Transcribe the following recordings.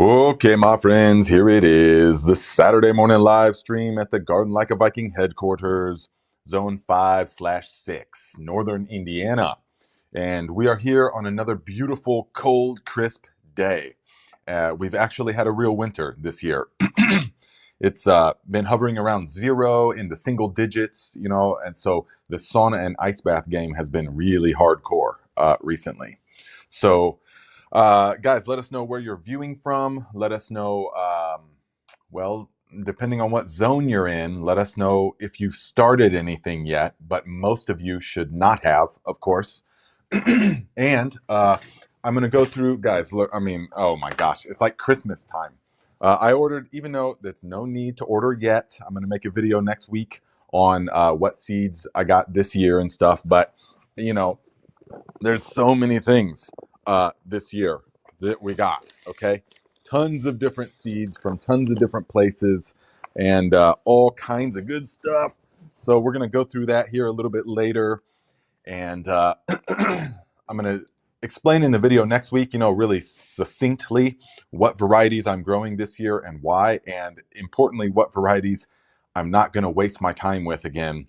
Okay, my friends, here it is, the Saturday morning live stream at the Garden Like a Viking headquarters, Zone 5/6, Northern Indiana. And we are here on another beautiful, cold, crisp day. We've actually had a real winter this year. It's been hovering around zero in the single digits, and so the sauna and ice bath game has been really hardcore recently. So, guys, let us know where you're viewing from. Let us know, well, depending on what zone you're in, let us know if you've started anything yet, but most of you should not have, of course. And I'm going to go through, guys, look, oh my gosh, it's like Christmas time. I ordered, even though there's no need to order yet, I'm going to make a video next week on what seeds I got this year and stuff, but, there's so many things this year that we got, okay? Tons of different seeds from tons of different places and all kinds of good stuff. So we're going to go through that here a little bit later. And I'm going to explain in the video next week, really succinctly what varieties I'm growing this year and why. And importantly, what varieties I'm not going to waste my time with again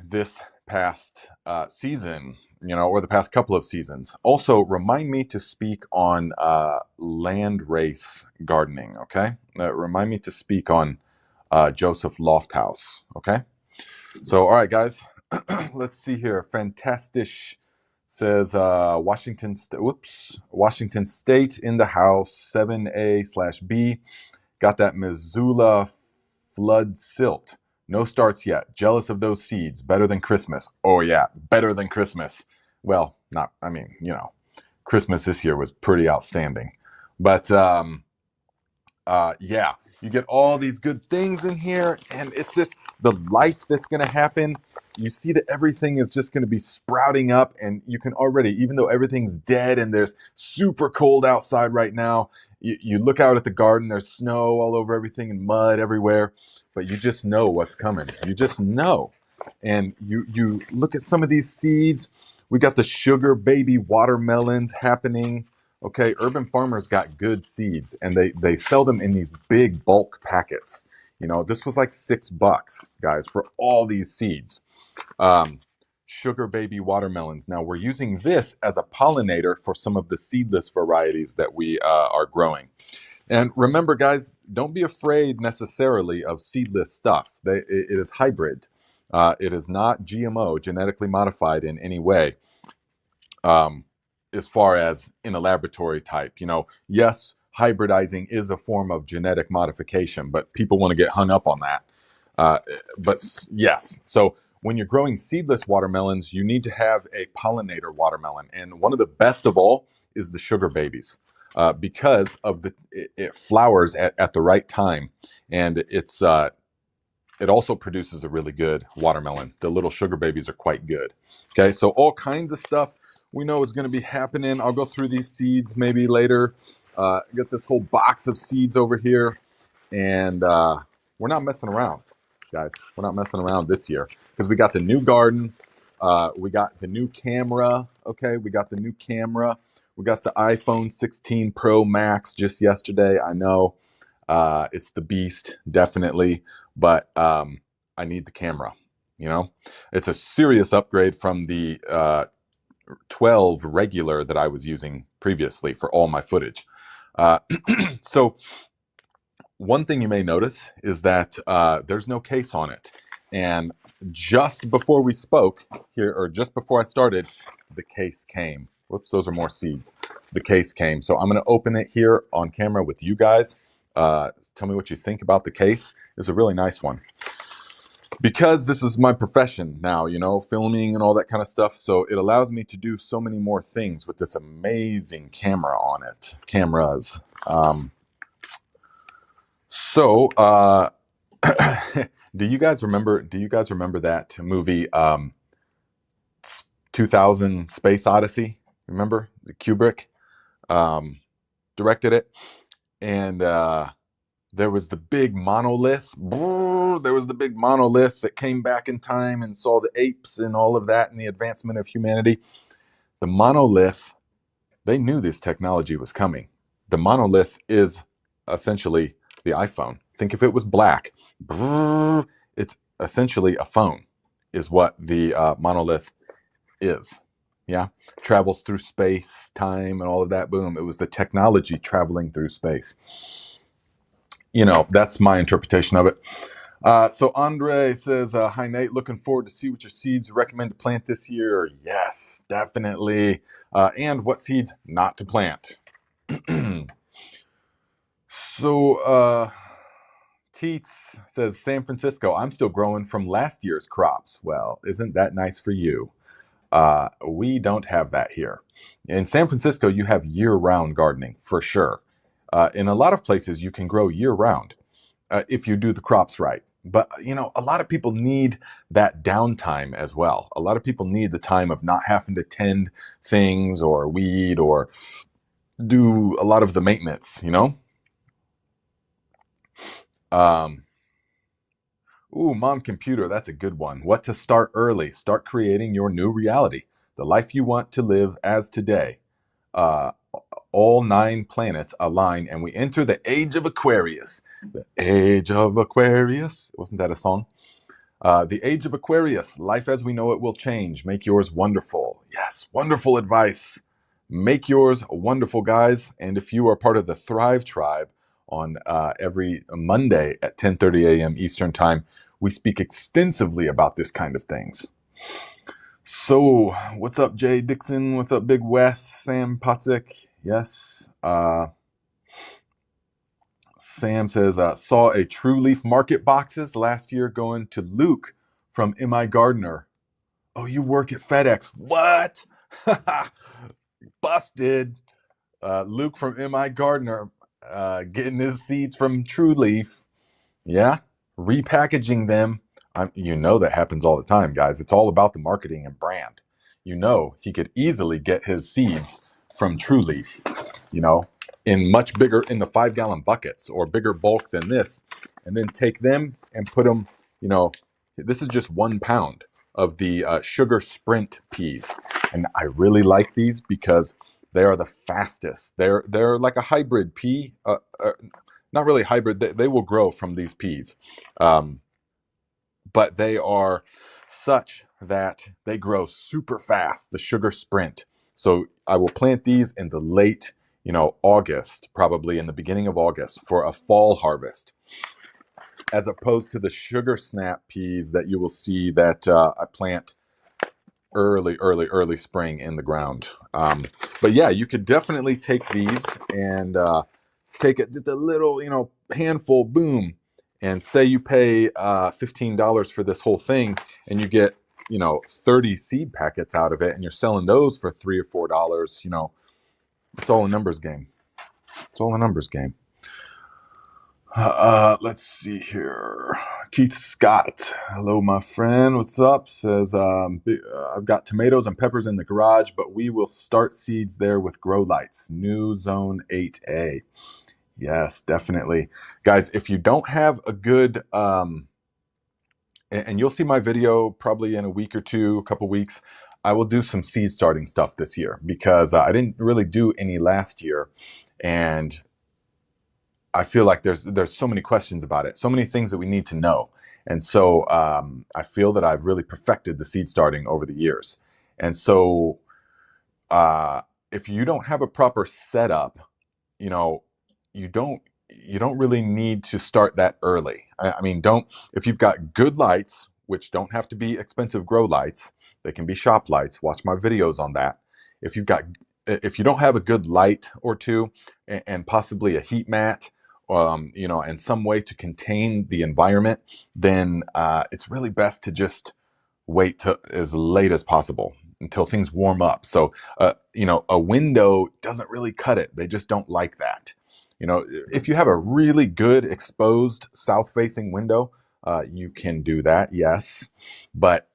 this past season, or the past couple of seasons. Also, remind me to speak on land race gardening, okay? Remind me to speak on Joseph Lofthouse, okay? So, all right, guys, let's see here. Fantastish says Washington State in the house, 7A/B. Got that Missoula flood silt. No starts yet. Jealous of those seeds. Better than Christmas. Oh, yeah. Better than Christmas. Well, Christmas this year was pretty outstanding. But, yeah, you get all these good things in here, and it's just the life that's going to happen. You see that everything is just going to be sprouting up, and you can already, even though everything's dead and there's super cold outside right now, you look out at the garden, there's snow all over everything and mud everywhere. But you just know what's coming. You just know. And you look at some of these seeds. We got the sugar baby watermelons happening. Okay, Urban Farmers got good seeds, and they sell them in these big bulk packets. This was like $6, guys, for all these seeds. Sugar baby watermelons. Now, we're using this as a pollinator for some of the seedless varieties that we are growing. And remember, guys, don't be afraid necessarily of seedless stuff. It is hybrid. It is not GMO, genetically modified in any way, as far as in a laboratory type. Yes, hybridizing is a form of genetic modification, but people want to get hung up on that. But yes, so when you're growing seedless watermelons, you need to have a pollinator watermelon. And one of the best of all is the sugar babies. Because of it flowers at the right time, and it also produces a really good watermelon. The little sugar babies are quite good. Okay, so all kinds of stuff we know is going to be happening. I'll go through these seeds maybe later. Got this whole box of seeds over here, and we're not messing around, guys. We're not messing around this year because we got the new garden. We got the new camera. Okay, we got the new camera. We got the iPhone 16 Pro Max just yesterday. I know it's the beast, definitely, but I need the camera. It's a serious upgrade from the 12 regular that I was using previously for all my footage. So one thing you may notice is that there's no case on it. And just before we spoke here, or just before I started, the case came. Whoops, those are more seeds. The case came. So I'm going to open it here on camera with you guys. Tell me what you think about the case. It's a really nice one. Because this is my profession now, filming and all that kind of stuff. So it allows me to do so many more things with this amazing camera on it. Cameras. Do you guys remember that movie 2000 Space Odyssey? Remember? The Kubrick directed it. And there was the big monolith. There was the big monolith that came back in time and saw the apes and all of that and the advancement of humanity. The monolith, they knew this technology was coming. The monolith is essentially the iPhone. Think if it was black, it's essentially a phone, is what the monolith is. Yeah, travels through space, time, and all of that. Boom! It was the technology traveling through space. You know, that's my interpretation of it. So Andre says, "Hi Nate, looking forward to see what your seeds recommend to plant this year." Yes, definitely. And what seeds not to plant. So Teets says, San Francisco, I'm still growing from last year's crops. Well, isn't that nice for you? We don't have that here. In San Francisco, you have year-round gardening for sure. In a lot of places, you can grow year-round if you do the crops right. But, you know, a lot of people need that downtime as well. A lot of people need the time of not having to tend things or weed or do a lot of the maintenance, you know? Ooh, Mom Computer, that's a good one. What to start early? Start creating your new reality, the life you want to live as today. Uh, all 9 planets align, and we enter the age of Aquarius. The age of Aquarius. Wasn't that a song? The age of Aquarius. Life as we know it will change. Make yours wonderful. Yes, wonderful advice. Make yours wonderful, guys. And if you are part of the Thrive Tribe, on every Monday at 10:30 a.m. Eastern Time, we speak extensively about this kind of things. So, what's up, Jay Dixon? What's up, Big Wes? Sam Potzik? Yes. Sam says, saw a True Leaf Market boxes last year going to Luke from MI Gardener. Oh, you work at FedEx. What? Busted. Luke from MI Gardener getting his seeds from True Leaf. Yeah, repackaging them. You know that happens all the time, guys. It's all about the marketing and brand. You know, he could easily get his seeds from True Leaf, you know, in much bigger, in the 5-gallon buckets or bigger bulk than this, and then take them and put them, you know, this is just 1 pound of the Sugar Sprint peas. And I really like these because they are the fastest. They're like a hybrid pea, not really hybrid. They will grow from these peas, but they are such that they grow super fast. The Sugar Sprint. So I will plant these in the late, you know, August, probably in the beginning of August for a fall harvest, as opposed to the Sugar Snap peas that you will see that I plant early spring in the ground. But yeah, you could definitely take these and take it just a little, you know, handful, boom, and say you pay $15 for this whole thing, and you get, you know, 30 seed packets out of it, and you're selling those for $3 or $4. You know, it's all a numbers game. It's all a numbers game. Let's see here. Keith Scott, hello, my friend. What's up? Says, I've got tomatoes and peppers in the garage, but we will start seeds there with grow lights. New zone 8A. Yes, definitely. Guys, if you don't have a good, and you'll see my video probably in a week or two, a couple weeks, I will do some seed starting stuff this year because I didn't really do any last year. And I feel like there's so many questions about it, so many things that we need to know. And so I feel that I've really perfected the seed starting over the years. And so if you don't have a proper setup, you know, you don't really need to start that early. I mean, if you've got good lights, which don't have to be expensive grow lights, they can be shop lights. Watch my videos on that. If you don't have a good light or two and possibly a heat mat, you know, and some way to contain the environment, then it's really best to just wait till as late as possible until things warm up. So, you know, a window doesn't really cut it. They just don't like that. You know, if you have a really good exposed south-facing window, you can do that, yes. But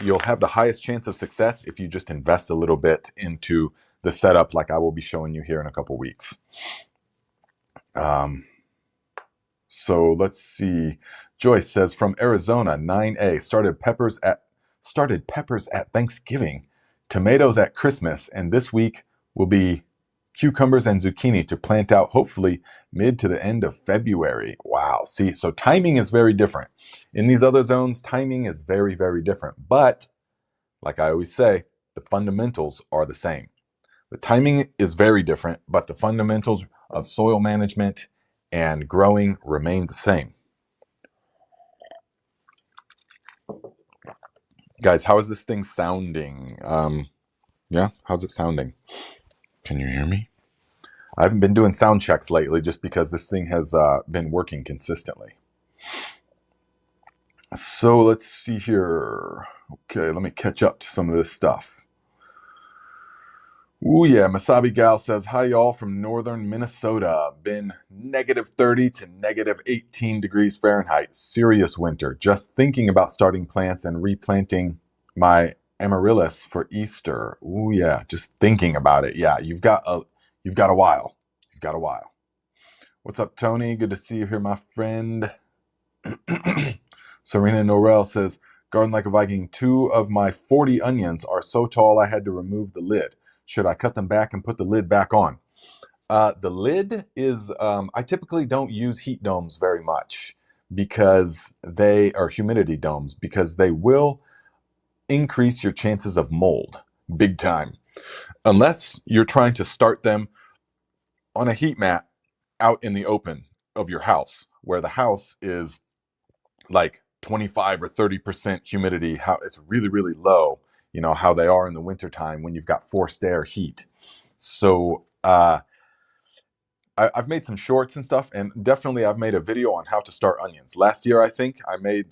you'll have the highest chance of success if you just invest a little bit into the setup like I will be showing you here in a couple weeks. So let's see. Joyce says, from Arizona, 9A, started peppers at Thanksgiving, tomatoes at Christmas, and this week will be cucumbers and zucchini to plant out hopefully mid to the end of February. Wow. See, so timing is very different. In these other zones, timing is very, very different. But like I always say, the fundamentals are the same. The timing is very different, but the fundamentals of soil management and growing remain the same. Guys, how is this thing sounding? Yeah, how's it sounding? Can you hear me? I haven't been doing sound checks lately just because this thing has been working consistently. So let's see here. Okay, let me catch up to some of this stuff. Ooh yeah, Masabi Gal says, hi y'all from northern Minnesota. Been negative 30 to negative 18 degrees Fahrenheit. Serious winter. Just thinking about starting plants and replanting my amaryllis for Easter. Ooh yeah, just thinking about it. Yeah, you've got a while. You've got a while. What's up, Tony? Good to see you here, my friend. Serena Norell says, Garden Like a Viking, 2 of my 40 onions are so tall I had to remove the lid. Should I cut them back and put the lid back on? The lid is, I typically don't use heat domes very much because they are humidity domes, because they will increase your chances of mold big time. Unless you're trying to start them on a heat mat out in the open of your house, where the house is like 25 or 30% humidity, how it's really, really low, you know, how they are in the wintertime when you've got forced air heat. So I've made some shorts and stuff, and definitely I've made a video on how to start onions. Last year, I think I made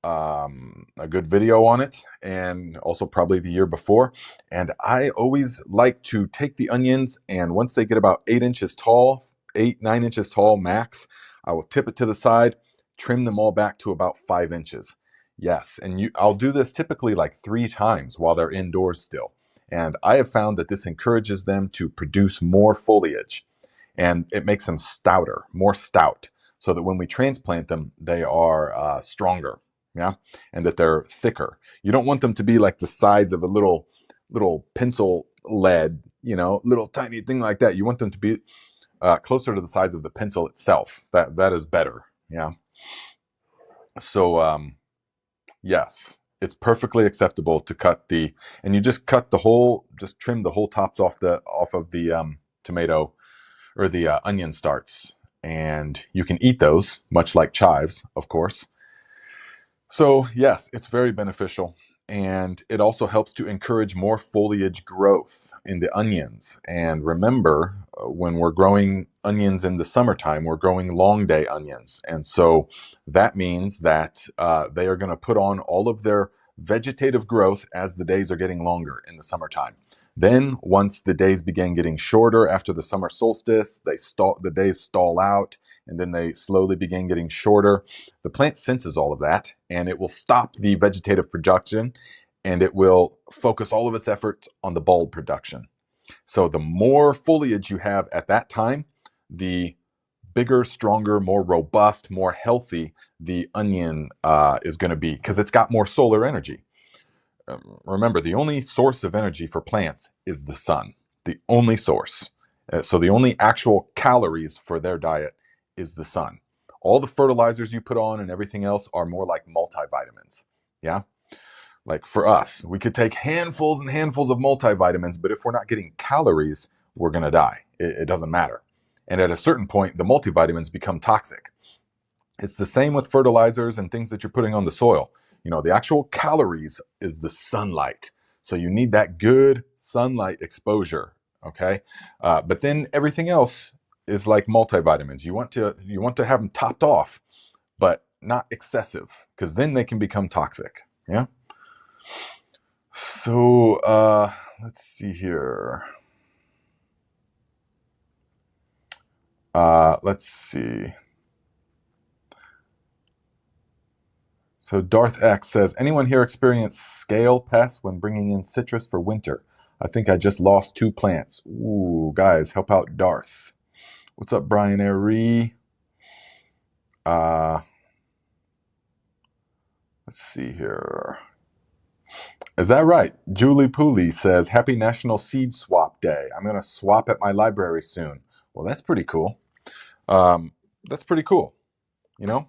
a good video on it, and also probably the year before. And I always like to take the onions, and once they get about 8 inches tall, 9 inches tall max, I will tip it to the side, trim them all back to about 5 inches. Yes, and I'll do this typically like 3 times while they're indoors still. And I have found that this encourages them to produce more foliage, and it makes them stouter, more stout, so that when we transplant them, they are stronger, yeah, and that they're thicker. You don't want them to be like the size of a little pencil lead, you know, little tiny thing like that. You want them to be closer to the size of the pencil itself. That is better, yeah. So yes, it's perfectly acceptable to cut and you just cut the whole, just trim the whole tops off of the tomato or the onion starts, and you can eat those, much like chives, of course. So yes, it's very beneficial, and it also helps to encourage more foliage growth in the onions. And remember, when we're growing onions in the summertime, we're growing long day onions, and so that means that they are going to put on all of their vegetative growth as the days are getting longer in the summertime. Then, once the days begin getting shorter after the summer solstice, the days stall out, and then they slowly begin getting shorter. The plant senses all of that, and it will stop the vegetative production, and it will focus all of its efforts on the bulb production. So the more foliage you have at that time, the bigger, stronger, more robust, more healthy the onion is going to be, because it's got more solar energy. Remember, the only source of energy for plants is the sun. The only source. So the only actual calories for their diet is the sun. All the fertilizers you put on and everything else are more like multivitamins. Yeah? Like for us, we could take handfuls and handfuls of multivitamins, but if we're not getting calories, we're going to die. It doesn't matter. And at a certain point, the multivitamins become toxic. It's the same with fertilizers and things that you're putting on the soil. You know, the actual calories is the sunlight. So you need that good sunlight exposure, okay? But then everything else is like multivitamins. You want to have them topped off, but not excessive, because then they can become toxic, yeah? So let's see here. Let's see. So Darth X says, anyone here experience scale pests when bringing in citrus for winter? I think I just lost 2 plants. Ooh, guys, help out Darth. What's up, Brian Airy? Let's see here. Is that right? Julie Pooley says, happy National Seed Swap swap day. I'm going to swap at my library soon. Well, that's pretty cool. That's pretty cool, you know?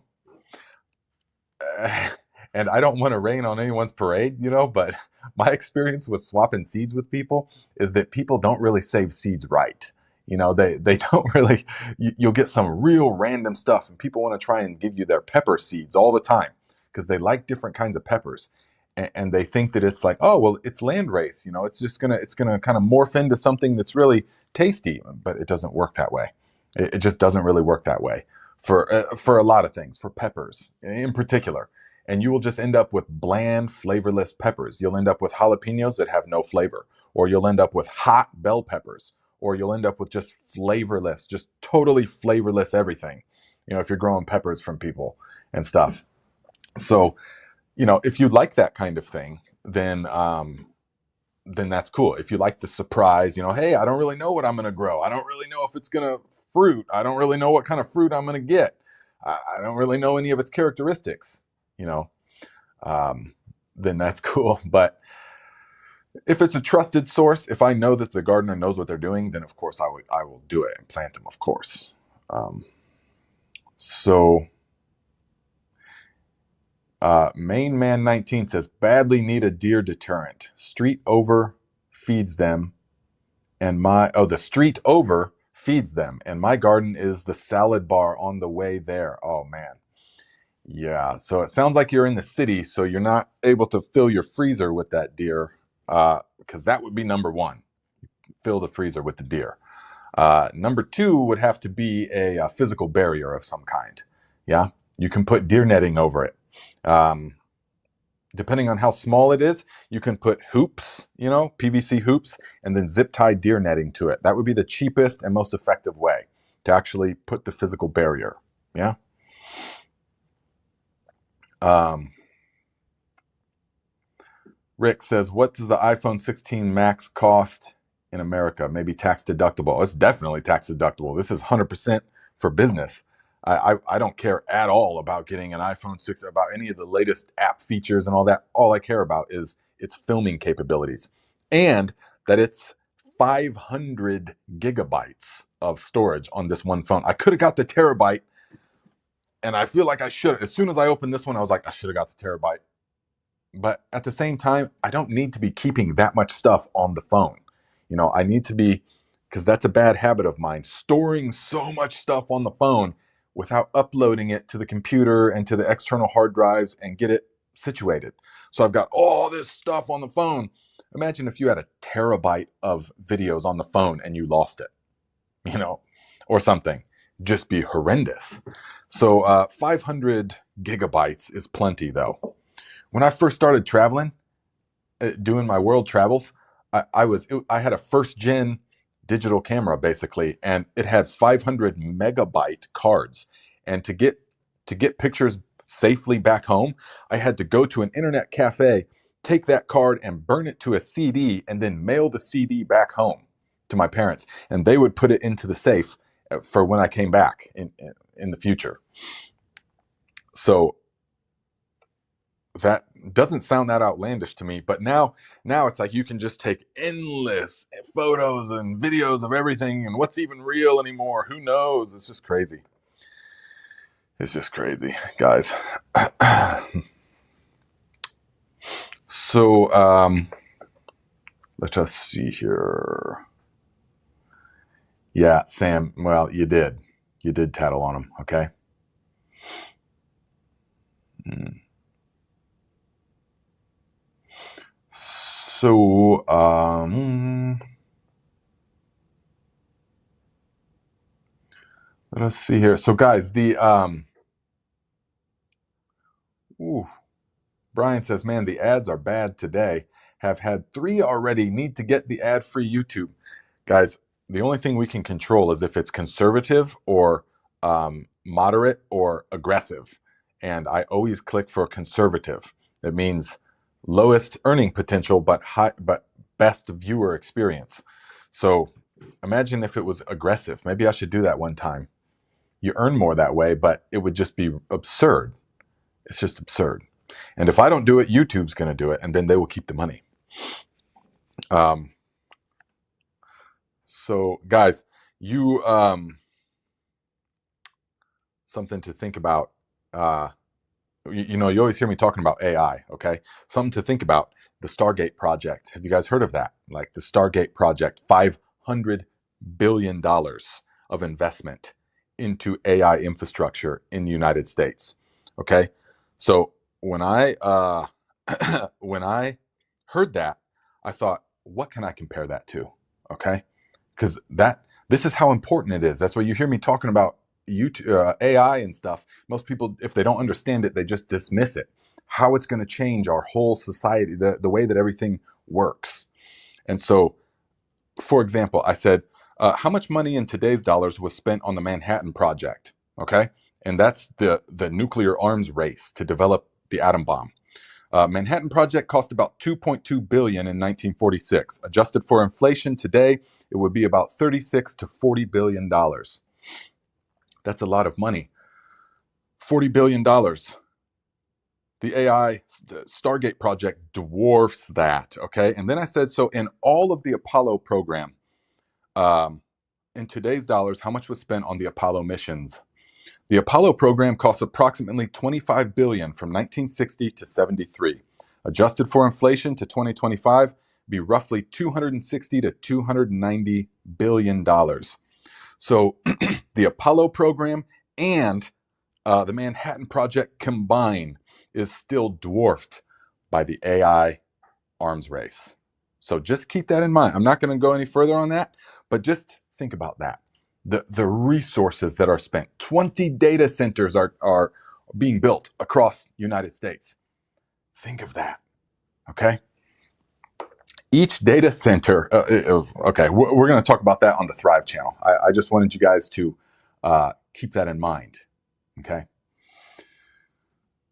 And I don't want to rain on anyone's parade, you know, but my experience with swapping seeds with people is that people don't really save seeds right. You know, they don't really, you'll get some real random stuff, and people want to try and give you their pepper seeds all the time because they like different kinds of peppers. And they think that it's like, oh, well, it's landrace, you know, it's gonna kind of morph into something that's really tasty, but it doesn't work that way. It just doesn't really work that way for a lot of things, for peppers in particular. And you will just end up with bland, flavorless peppers. You'll end up with jalapenos that have no flavor, or you'll end up with hot bell peppers, or you'll end up with just flavorless, just totally flavorless everything, you know, if you're growing peppers from people and stuff. So, you know, if you like that kind of thing, then that's cool. If you like the surprise, you know, hey, I don't really know what I'm going to grow. I don't really know if it's going to fruit. I don't really know what kind of fruit I'm going to get. I don't really know any of its characteristics, you know, then that's cool. But if it's a trusted source, if I know that the gardener knows what they're doing, then of course I will do it and plant them, of course. Main Man 19 says, badly need a deer deterrent. Street over feeds them, and the street over feeds them, and my garden is the salad bar on the way there. Oh man. Yeah, so it sounds like you're in the city, so you're not able to fill your freezer with that deer, because that would be number one. Fill the freezer with the deer. Number two would have to be a physical barrier of some kind. Yeah, you can put deer netting over it. Depending on how small it is, you can put hoops, you know, PVC hoops, and then zip tie deer netting to it. That would be the cheapest and most effective way to actually put the physical barrier. Yeah. Rick says, what does the iPhone 16 Max cost in America? Maybe tax deductible. It's definitely tax deductible. This is 100% for business. I don't care at all about getting an iPhone 6, about any of the latest app features and all that. All I care about is its filming capabilities, and that it's 500 gigabytes of storage on this one phone. I could have got the terabyte, and I feel like I should. As soon as I opened this one, I was like, I should have got the terabyte. But at the same time, I don't need to be keeping that much stuff on the phone. You know, I need to be, because that's a bad habit of mine, storing so much stuff on the phone without uploading it to the computer and to the external hard drives and get it situated. So I've got all this stuff on the phone. Imagine if you had a terabyte of videos on the phone and you lost it, you know, or something. Just be horrendous. So 500 gigabytes is plenty, though. When I first started traveling, doing my world travels, I had a first gen digital camera basically, and it had 500 megabyte cards. And to get pictures safely back home, I had to go to an internet cafe, take that card and burn it to a CD, and then mail the CD back home to my parents, and they would put it into the safe for when I came back in the future. So that doesn't sound that outlandish to me, but now it's like you can just take endless photos and videos of everything, and what's even real anymore? Who knows? It's just crazy. It's just crazy, guys. So let's just see here. Yeah, Sam, well, you did tattle on him, okay? So, let us see here. So guys, Brian says, man, the ads are bad today. Have had 3 already. Need to get the ad-free YouTube. Guys, the only thing we can control is if it's conservative or moderate or aggressive. And I always click for conservative. It means lowest earning potential, but best viewer experience. So imagine if it was aggressive. Maybe I should do that one time. You earn more that way, but it would just be absurd. It's just absurd. And if I don't do it, YouTube's going to do it, and then they will keep the money. So guys, you something to think about. You know, you always hear me talking about AI, okay? Something to think about. The Stargate project. Have you guys heard of that? Like the Stargate project, $500 billion of investment into AI infrastructure in the United States. Okay? So when I when I heard that, I thought, what can I compare that to? Okay? Because this is how important it is. That's why you hear me talking about YouTube, AI and stuff. Most people, if they don't understand it, they just dismiss it. How it's going to change our whole society, the way that everything works. And so, for example, I said, how much money in today's dollars was spent on the Manhattan Project? Okay, and that's the nuclear arms race to develop the atom bomb. Manhattan Project cost about 2.2 billion in 1946. Adjusted for inflation today, it would be about 36 to 40 billion dollars. That's a lot of money. $40 billion. The AI Stargate project dwarfs that, okay? And then I said, so in all of the Apollo program, in today's dollars, how much was spent on the Apollo missions? The Apollo program cost approximately $25 billion from 1960 to 73. Adjusted for inflation to 2025, be roughly $260 to $290 billion. So the Apollo program and the Manhattan Project combined is still dwarfed by the AI arms race. So just keep that in mind. I'm not going to go any further on that, but just think about that. The resources that are spent. 20 data centers are being built across the United States. Think of that, okay? Each data center, okay, we're going to talk about that on the Thrive channel. I just wanted you guys to keep that in mind, okay?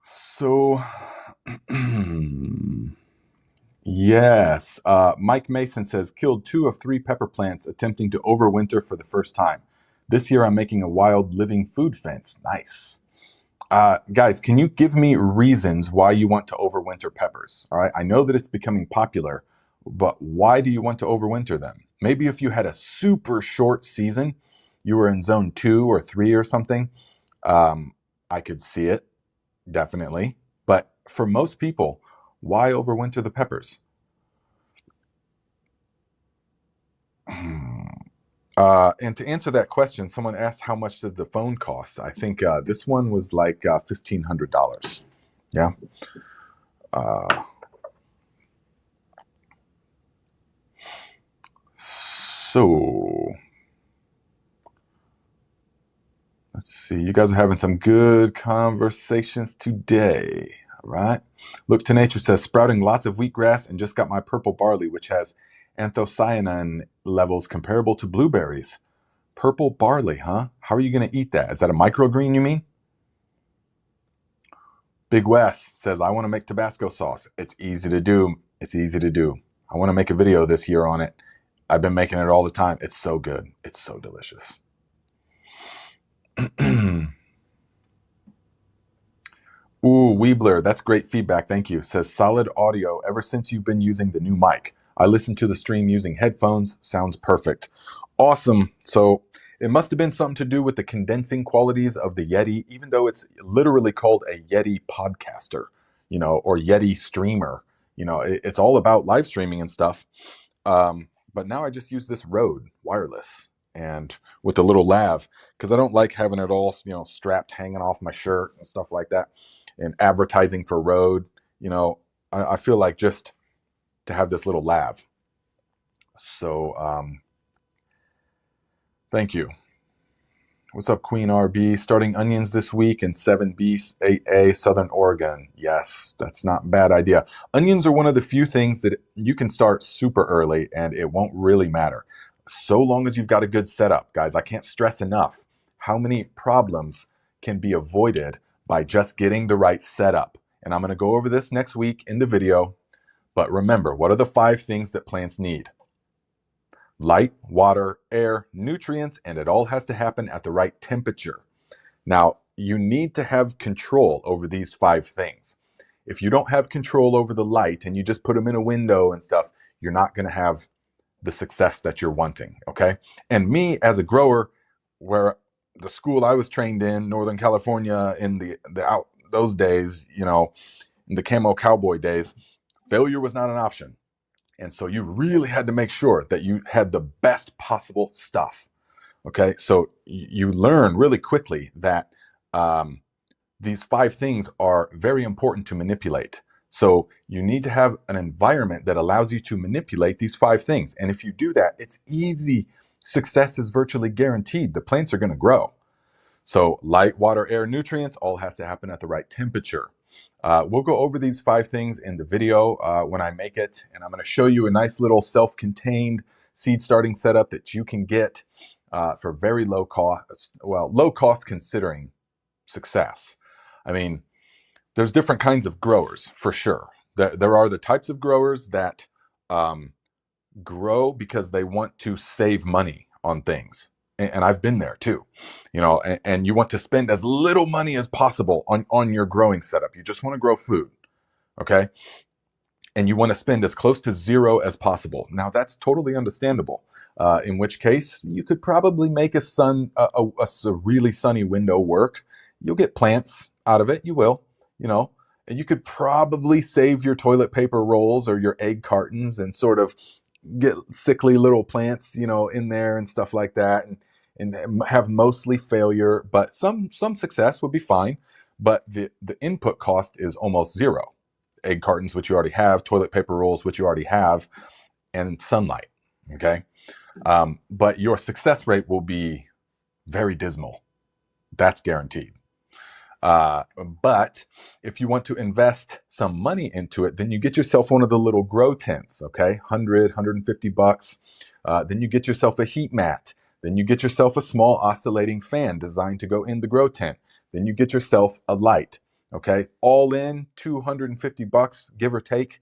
So, yes, Mike Mason says, killed 2 of 3 pepper plants attempting to overwinter for the first time. This year I'm making a wild living food fence. Nice. Guys, can you give me reasons why you want to overwinter peppers? All right, I know that it's becoming popular, but why do you want to overwinter them? Maybe if you had a super short season, you were in zone 2 or 3 or something, I could see it, definitely. But for most people, why overwinter the peppers? And to answer that question, someone asked how much did the phone cost? I think this one was like $1,500. Yeah. So let's see. You guys are having some good conversations today. All right. Look to Nature says, sprouting lots of wheatgrass and just got my purple barley, which has anthocyanin levels comparable to blueberries. Purple barley, huh? How are you going to eat that? Is that a microgreen, you mean? Big West says, I want to make Tabasco sauce. It's easy to do. It's easy to do. I want to make a video this year on it. I've been making it all the time. It's so good. It's so delicious. Ooh, Weebler, that's great feedback. Thank you. Says solid audio ever since you've been using the new mic. I listened to the stream using headphones. Sounds perfect. Awesome. So it must have been something to do with the condensing qualities of the Yeti, even though it's literally called a Yeti podcaster, you know, or Yeti streamer. You know, it's all about live streaming and stuff. But now I just use this Rode wireless and with a little lav because I don't like having it all, you know, strapped hanging off my shirt and stuff like that. And advertising for Rode, you know, I feel like just to have this little lav. So thank you. What's up, Queen RB? Starting onions this week in 7B 8A Southern Oregon. Yes, that's not a bad idea. Onions are one of the few things that you can start super early and it won't really matter. So long as you've got a good setup, guys. I can't stress enough how many problems can be avoided by just getting the right setup. And I'm going to go over this next week in the video. But remember, what are the 5 things that plants need? Light, water, air, nutrients, and it all has to happen at the right temperature. Now, you need to have control over these 5 things. If you don't have control over the light and you just put them in a window and stuff, you're not going to have the success that you're wanting. Okay. And me as a grower, where the school I was trained in, Northern California, in the out those days, you know, in the camo cowboy days, failure was not an option. And so you really had to make sure that you had the best possible stuff. Okay. So you learn really quickly that these 5 things are very important to manipulate. So you need to have an environment that allows you to manipulate these 5 things. And if you do that, it's easy. Success is virtually guaranteed. The plants are going to grow. So light, water, air, nutrients, all has to happen at the right temperature. We'll go over these 5 things in the video when I make it. And I'm going to show you a nice little self-contained seed starting setup that you can get for very low cost. Well, low cost considering success. I mean, there's different kinds of growers for sure. There are the types of growers that grow because they want to save money on things. And I've been there too, you know, and you want to spend as little money as possible on your growing setup. You just want to grow food. Okay. And you want to spend as close to zero as possible. Now that's totally understandable. In which case you could probably make a really sunny window work. You'll get plants out of it. You will, you know, and you could probably save your toilet paper rolls or your egg cartons and sort of get sickly little plants, you know, in there and stuff like that, and have mostly failure, but some success would be fine. But the input cost is almost zero. Egg cartons, which you already have, toilet paper rolls, which you already have, and sunlight. Okay. But your success rate will be very dismal. That's guaranteed. But if you want to invest some money into it, then you get yourself one of the little grow tents, okay? $150. Then you get yourself a heat mat. Then you get yourself a small oscillating fan designed to go in the grow tent. Then you get yourself a light, okay? All in $250, give or take.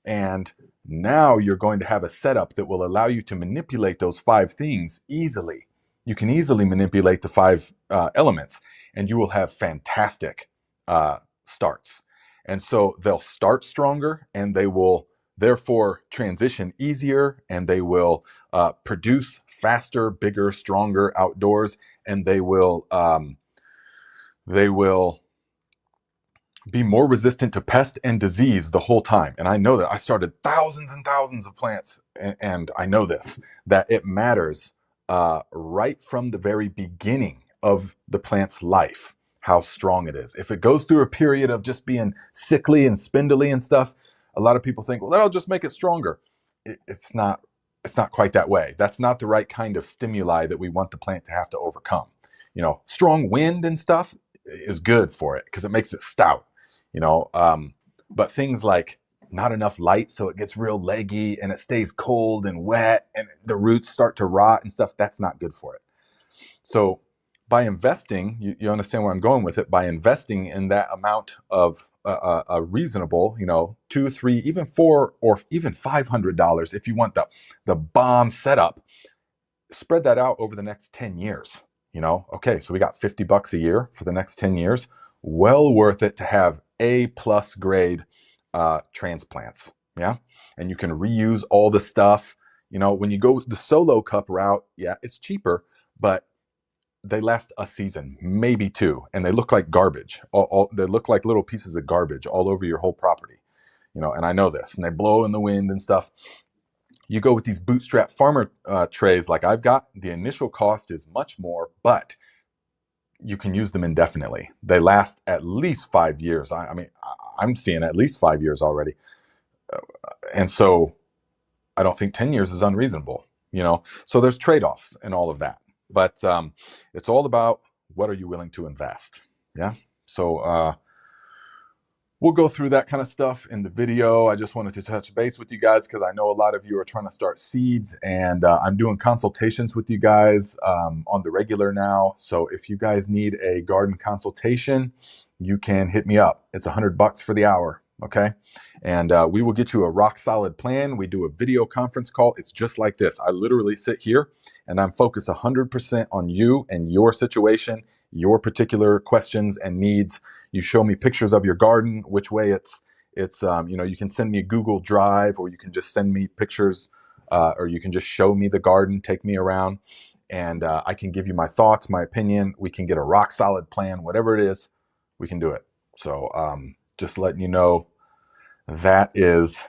And now you're going to have a setup that will allow you to manipulate those 5 things easily. You can easily manipulate the 5 elements, and you will have fantastic starts. And so they'll start stronger, and they will therefore transition easier, and they will produce faster, bigger, stronger outdoors, and they will be more resistant to pest and disease the whole time. And I know that I started thousands and thousands of plants, and I know this, that it matters right from the very beginning of the plant's life, how strong it is. If it goes through a period of just being sickly and spindly and stuff, a lot of people think, well, that'll just make it stronger. It's not quite that way. That's not the right kind of stimuli that we want the plant to have to overcome. You know, strong wind and stuff is good for it because it makes it stout, you know, but things like not enough light, so it gets real leggy and it stays cold and wet and the roots start to rot and stuff, that's not good for it. So by investing, you understand where I'm going with it, by investing in that amount of a reasonable, you know, $2, $3, even $4, or even $500 if you want the bomb setup, spread that out over the next 10 years. You know, okay, so we got $50 a year for the next 10 years. Well worth it to have A+ grade transplants. Yeah. And you can reuse all the stuff. You know, when you go the solo cup route, yeah, it's cheaper, but they last a season, maybe 2, and they look like garbage. They look like little pieces of garbage all over your whole property. You know, and I know this, and they blow in the wind and stuff. You go with these bootstrap farmer trays like I've got, the initial cost is much more, but you can use them indefinitely. They last at least 5 years. I mean, I'm seeing at least 5 years already. And so I don't think 10 years is unreasonable, you know? So there's trade-offs and all of that. But it's all about what are you willing to invest? Yeah. So we'll go through that kind of stuff in the video. I just wanted to touch base with you guys because I know a lot of you are trying to start seeds, and I'm doing consultations with you guys on the regular now. So if you guys need a garden consultation, you can hit me up. It's $100 for the hour. Okay. And we will get you a rock solid plan. We do a video conference call. It's just like this. I literally sit here and I'm focused 100% on you and your situation, your particular questions and needs. You show me pictures of your garden, which way it's you know, you can send me a Google Drive, or you can just send me pictures or you can just show me the garden, take me around, and I can give you my thoughts, my opinion. We can get a rock solid plan, whatever it is, we can do it. So just letting you know that is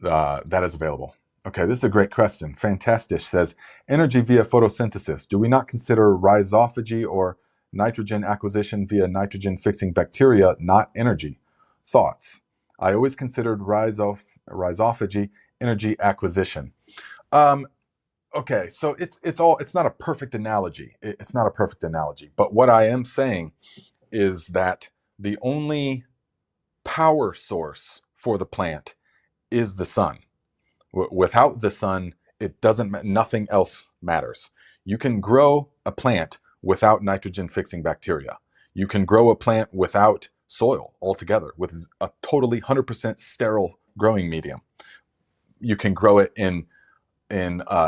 available. Okay, this is a great question. Fantastic says, energy via photosynthesis. Do we not consider rhizophagy or nitrogen acquisition via nitrogen-fixing bacteria not energy? Thoughts? I always considered rhizophagy energy acquisition. Okay, so it's not a perfect analogy. It's not a perfect analogy. But what I am saying is that the only power source for the plant is the sun. Without the sun, it doesn't. Nothing else matters. You can grow a plant without nitrogen-fixing bacteria. You can grow a plant without soil altogether, with a totally 100% sterile growing medium. You can grow it in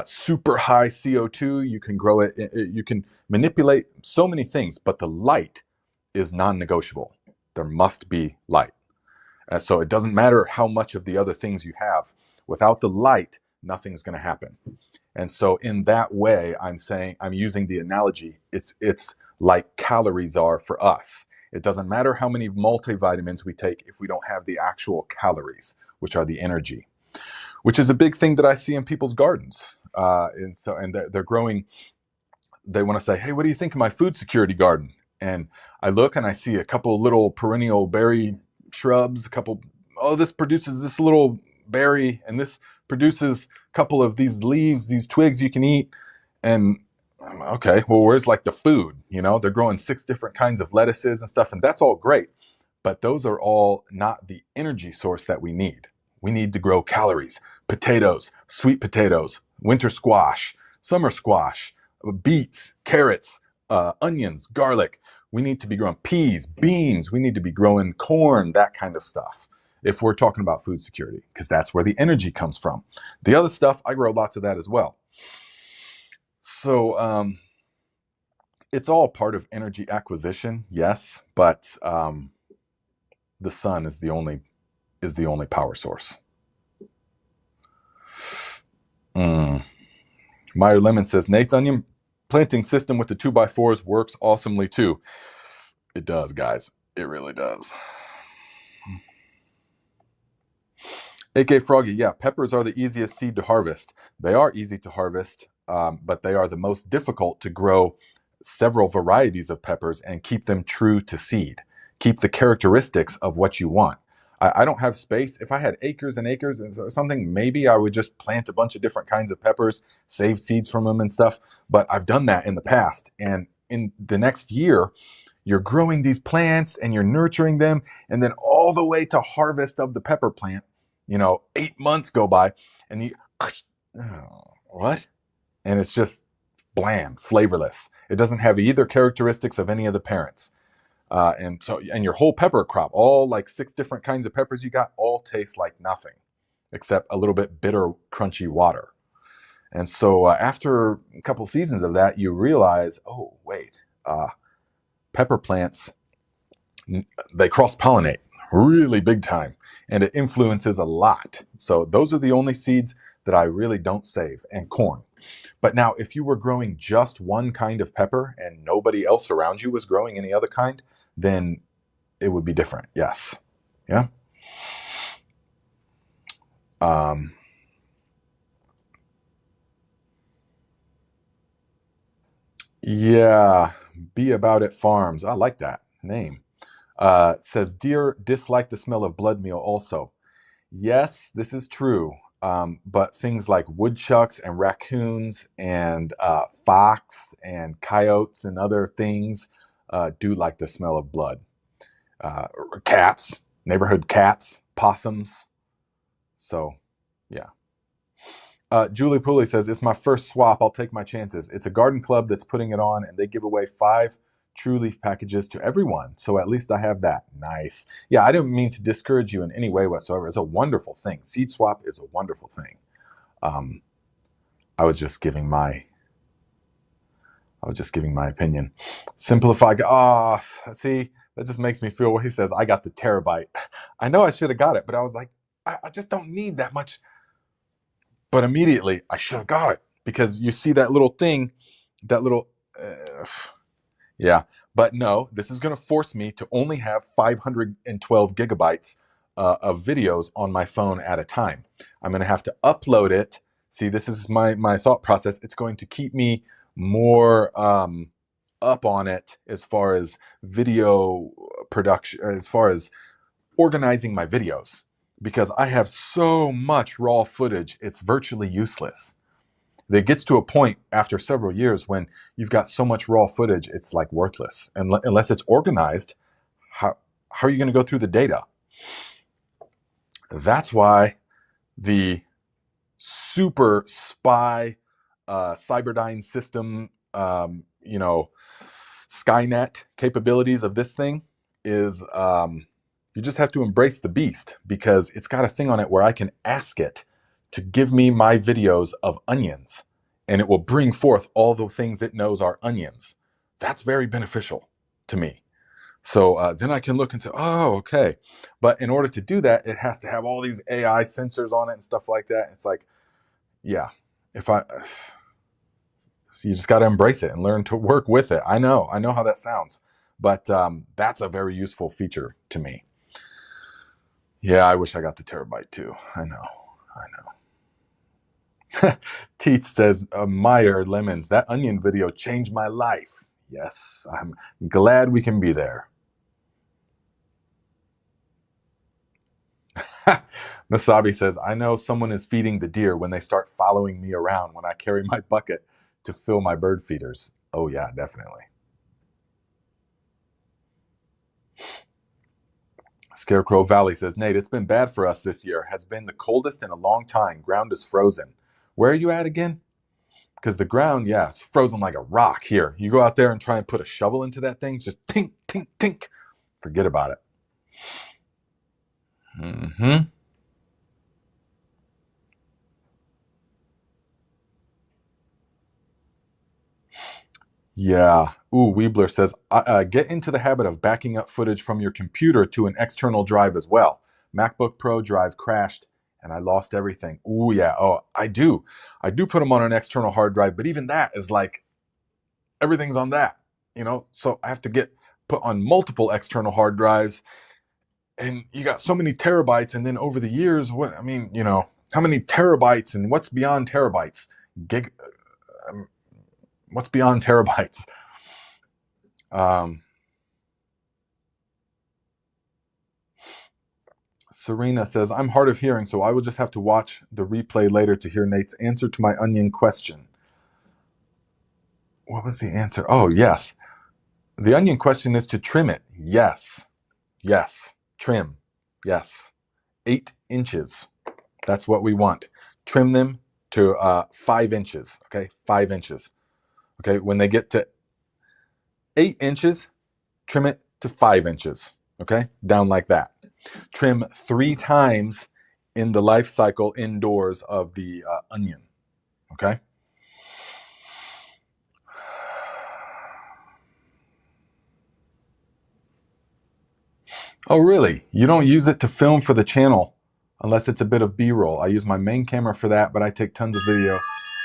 super high CO2. You can grow it. You can manipulate so many things, but the light is non-negotiable. There must be light. So it doesn't matter how much of the other things you have. Without the light, nothing's going to happen. And so in that way, I'm using the analogy. It's like calories are for us. It doesn't matter how many multivitamins we take if we don't have the actual calories, which are the energy, which is a big thing that I see in people's gardens. And they're growing. They want to say, hey, what do you think of my food security garden? And I look and I see a couple little perennial berry shrubs, this produces this little berry, and this produces a couple of these leaves, these twigs you can eat. And okay, well, where's like the food? They're growing 6 different kinds of lettuces and stuff, and that's all great. But those are all not the energy source that we need. We need to grow calories, potatoes, sweet potatoes, winter squash, summer squash, beets, carrots, onions, garlic. We need to be growing peas, beans. We need to be growing corn, that kind of stuff, if we're talking about food security, because that's where the energy comes from. The other stuff, I grow lots of that as well. So it's all part of energy acquisition, yes, but the sun is the only power source. Meyer Lemon says, Nate's onion planting system with the 2x4s works awesomely too. It does, guys. It really does. AK Froggy, yeah, peppers are the easiest seed to harvest. They are easy to harvest, but they are the most difficult to grow several varieties of peppers and keep them true to seed. Keep the characteristics of what you want. I don't have space. If I had acres and acres and something, maybe I would just plant a bunch of different kinds of peppers, save seeds from them and stuff. But I've done that in the past. And in the next year, you're growing these plants and you're nurturing them. And then all the way to harvest of the pepper plant, 8 months go by and what? And it's just bland, flavorless. It doesn't have either characteristics of any of the parents. And your whole pepper crop, all like 6 different kinds of peppers you got, all taste like nothing except a little bit bitter, crunchy water. And so after a couple seasons of that, you realize, oh, wait, pepper plants, they cross-pollinate really big time, and it influences a lot. So those are the only seeds that I really don't save, and corn. But now, if you were growing just one kind of pepper and nobody else around you was growing any other kind, then it would be different. Yes. Yeah. Yeah. Be About It Farms. I like that name. Says, deer dislike the smell of blood meal also. Yes, this is true. But things like woodchucks and raccoons and fox and coyotes and other things do like the smell of blood. Cats, neighborhood cats, possums. So, yeah. Julie Pooley says, it's my first swap. I'll take my chances. It's a garden club that's putting it on, and they give away 5 True Leaf packages to everyone. So at least I have that. Nice. Yeah, I didn't mean to discourage you in any way whatsoever. It's a wonderful thing. Seed swap is a wonderful thing. I was just giving my opinion. Simplify. See, That just makes me feel what he says. I got the terabyte. I know I should have got it, but I was like, I just don't need that much. But immediately I should have got it because you see that little thing, that little, yeah. But no, this is going to force me to only have 512 gigabytes of videos on my phone at a time. I'm going to have to upload it. See, this is my thought process. It's going to keep me more up on it as far as video production, as far as organizing my videos, because I have so much raw footage, it's virtually useless. It gets to a point after several years when you've got so much raw footage, it's like worthless. And unless it's organized, how are you going to go through the data? That's why the super spy Cyberdyne system, Skynet capabilities of this thing is you just have to embrace the beast, because it's got a thing on it where I can ask it to give me my videos of onions, and it will bring forth all the things it knows are onions. That's very beneficial to me. So then I can look and say, oh, okay. But in order to do that, it has to have all these AI sensors on it and stuff like that. It's like, yeah, so you just got to embrace it and learn to work with it. I know how that sounds, but that's a very useful feature to me. Yeah, I wish I got the terabyte too. I know. Teets says, Meyer Lemons, that onion video changed my life. Yes, I'm glad we can be there. Nasabi says, I know someone is feeding the deer when they start following me around when I carry my bucket to fill my bird feeders. Oh yeah, definitely. Scarecrow Valley says, Nate, it's been bad for us this year. Has been the coldest in a long time. Ground is frozen. Where are you at again? Because the ground, yeah, it's frozen like a rock here. You go out there and try and put a shovel into that thing, it's just tink, tink, tink. Forget about it. Mm-hmm. Yeah. Ooh, Weebler says, get into the habit of backing up footage from your computer to an external drive as well. MacBook Pro drive crashed and I lost everything. Ooh, yeah. Oh, I do. I do put them on an external hard drive, but even that is like, everything's on that, So I have to put on multiple external hard drives, and you got so many terabytes. And then over the years, how many terabytes and what's beyond terabytes? What's beyond terabytes? Serena says, I'm hard of hearing, so I will just have to watch the replay later to hear Nate's answer to my onion question. What was the answer? Oh, yes. The onion question is to trim it. Yes. Trim. Yes. 8 inches. That's what we want. Trim them to 5 inches. Okay, 5 inches. Okay, when they get to 8 inches, trim it to 5 inches. Okay, down like that. Trim 3 times in the life cycle indoors of the onion. Okay. Oh, really? You don't use it to film for the channel unless it's a bit of B-roll. I use my main camera for that, but I take tons of video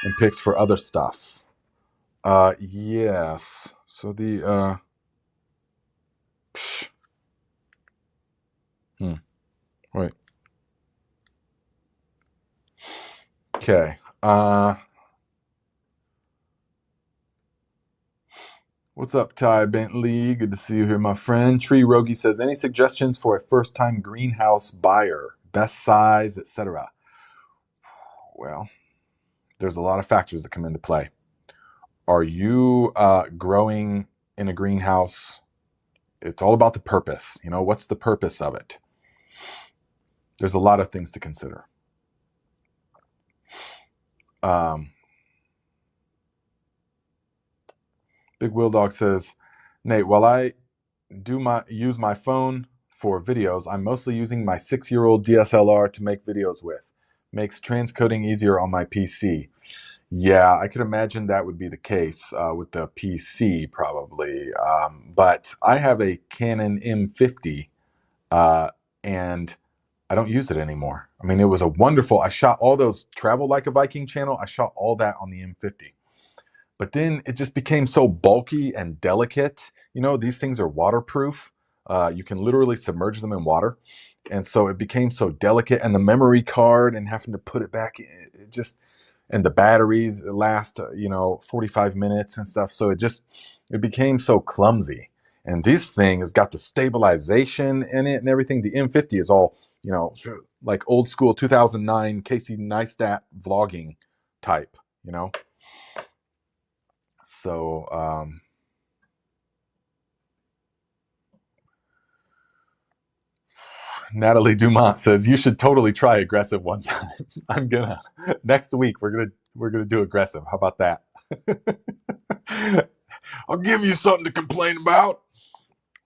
and pics for other stuff. Yes. So the wait. Okay. What's up, Ty Bentley? Good to see you here, my friend. Tree Rogi says, any suggestions for a first-time greenhouse buyer? Best size, etc. Well, there's a lot of factors that come into play. Are you growing in a greenhouse? It's all about the purpose. What's the purpose of it? There's a lot of things to consider. Big Wheel Dog says, Nate, while I use my phone for videos, I'm mostly using my 6-year-old DSLR to make videos with. Makes transcoding easier on my PC. Yeah, I could imagine that would be the case with the PC probably. But I have a Canon M50 uh, and I don't use it anymore. I mean, it was a wonderful, I shot all those Travel Like a Viking channel. I shot all that on the M50. But then it just became so bulky and delicate. You know, these things are waterproof. You can literally submerge them in water. And so it became so delicate, and the memory card and having to put it back, it just, and the batteries last, 45 minutes and stuff. So it became so clumsy. And this thing has got the stabilization in it and everything. The M50 is all, like old school 2009 Casey Neistat vlogging type, you know? So, Natalie Dumont says you should totally try aggressive one time. I'm gonna next week we're gonna do aggressive. How about that? I'll give you something to complain about.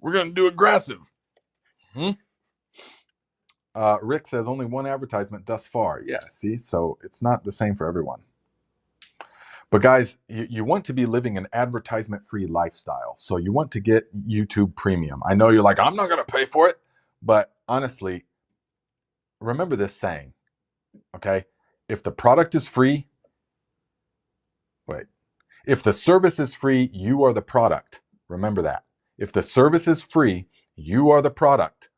We're gonna do aggressive. Hmm? Rick says only one advertisement thus far. Yeah, see, so it's not the same for everyone. But guys, you want to be living an advertisement-free lifestyle. So you want to get YouTube Premium. I know you're like, I'm not going to pay for it. But honestly, remember this saying, okay? If the product is free, wait. If the service is free, you are the product. Remember that. If the service is free, you are the product.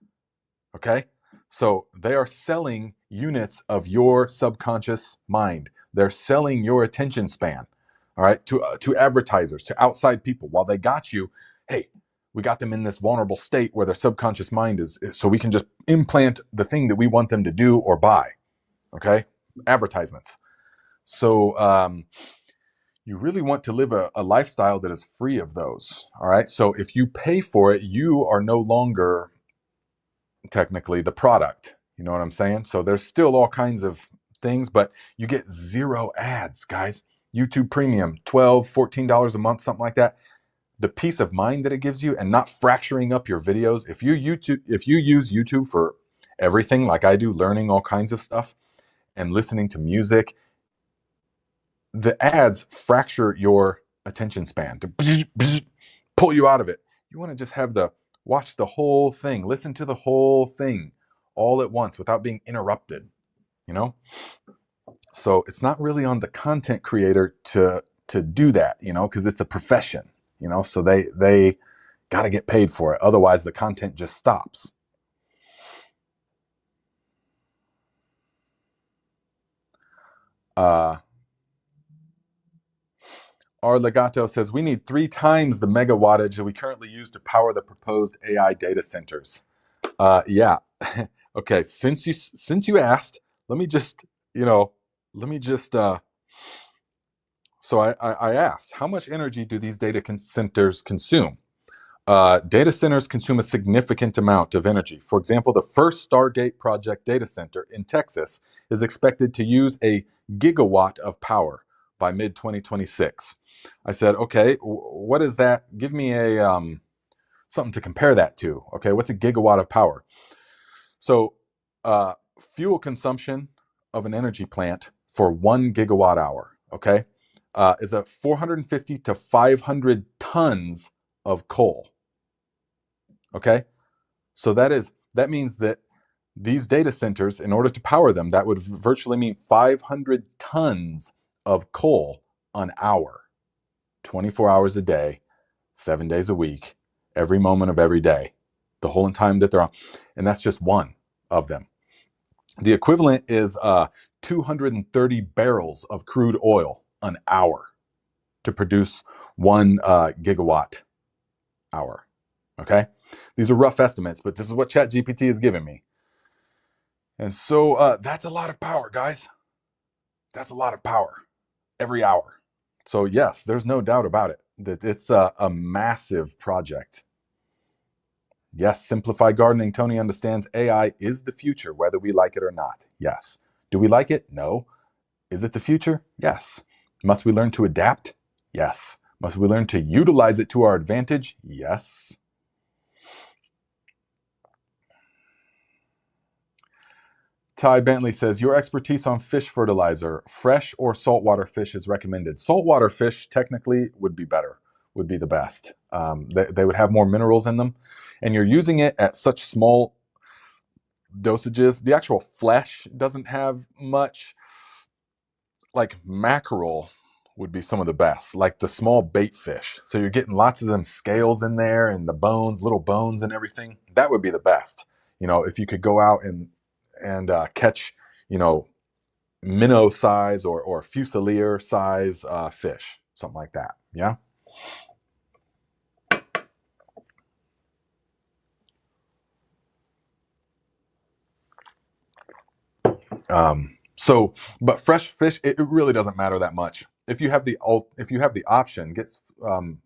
Okay? So they are selling units of your subconscious mind. They're selling your attention span, all right, to advertisers, to outside people. While they got you, hey, we got them in this vulnerable state where their subconscious mind is, so we can just implant the thing that we want them to do or buy, okay? Advertisements. So you really want to live a lifestyle that is free of those, all right? So if you pay for it, you are no longer technically the product. You know what I'm saying? So there's still all kinds of things, but you get zero ads, guys. YouTube Premium, $12, $14 a month, something like that. The peace of mind that it gives you and not fracturing up your videos. If you use YouTube for everything like I do, learning all kinds of stuff and listening to music, the ads fracture your attention span to pull you out of it. You want to just have watch the whole thing, listen to the whole thing all at once without being interrupted, you know? So it's not really on the content creator to do that, because it's a profession, so they got to get paid for it. Otherwise the content just stops. Our Legato says we need 3 times the megawattage that we currently use to power the proposed AI data centers. Yeah. Okay. Since you asked, let me just, so I asked, how much energy do these data centers consume? Data centers consume a significant amount of energy. For example, the first Stargate project data center in Texas is expected to use a gigawatt of power by mid-2026. I said, okay, what is that? Give me a something to compare that to. Okay, what's a gigawatt of power? So fuel consumption of an energy plant for 1 gigawatt hour, okay, is a 450 to 500 tons of coal. Okay, so that means that these data centers, in order to power them, that would virtually mean 500 tons of coal an hour, 24 hours a day, 7 days a week, every moment of every day, the whole time that they're on. And that's just one of them. The equivalent is 230 barrels of crude oil an hour to produce 1 gigawatt hour. Okay? These are rough estimates, but this is what ChatGPT is giving me. And so that's a lot of power, guys. That's a lot of power every hour. So yes, there's no doubt about it that it's a massive project. Yes, Simplified Gardening. Tony understands AI is the future, whether we like it or not. Yes. Do we like it? No. Is it the future? Yes. Must we learn to adapt? Yes. Must we learn to utilize it to our advantage? Yes. Ty Bentley says, your expertise on fish fertilizer, fresh or saltwater fish is recommended. Saltwater fish technically would be better, would be the best. They would have more minerals in them. And you're using it at such small dosages. The actual flesh doesn't have much. Like mackerel would be some of the best, like the small bait fish. So you're getting lots of them scales in there and the bones, little bones and everything. That would be the best. If you could go out and catch, minnow size or fusilier size fish, something like that. Yeah. But fresh fish, it really doesn't matter that much. If you have the option, get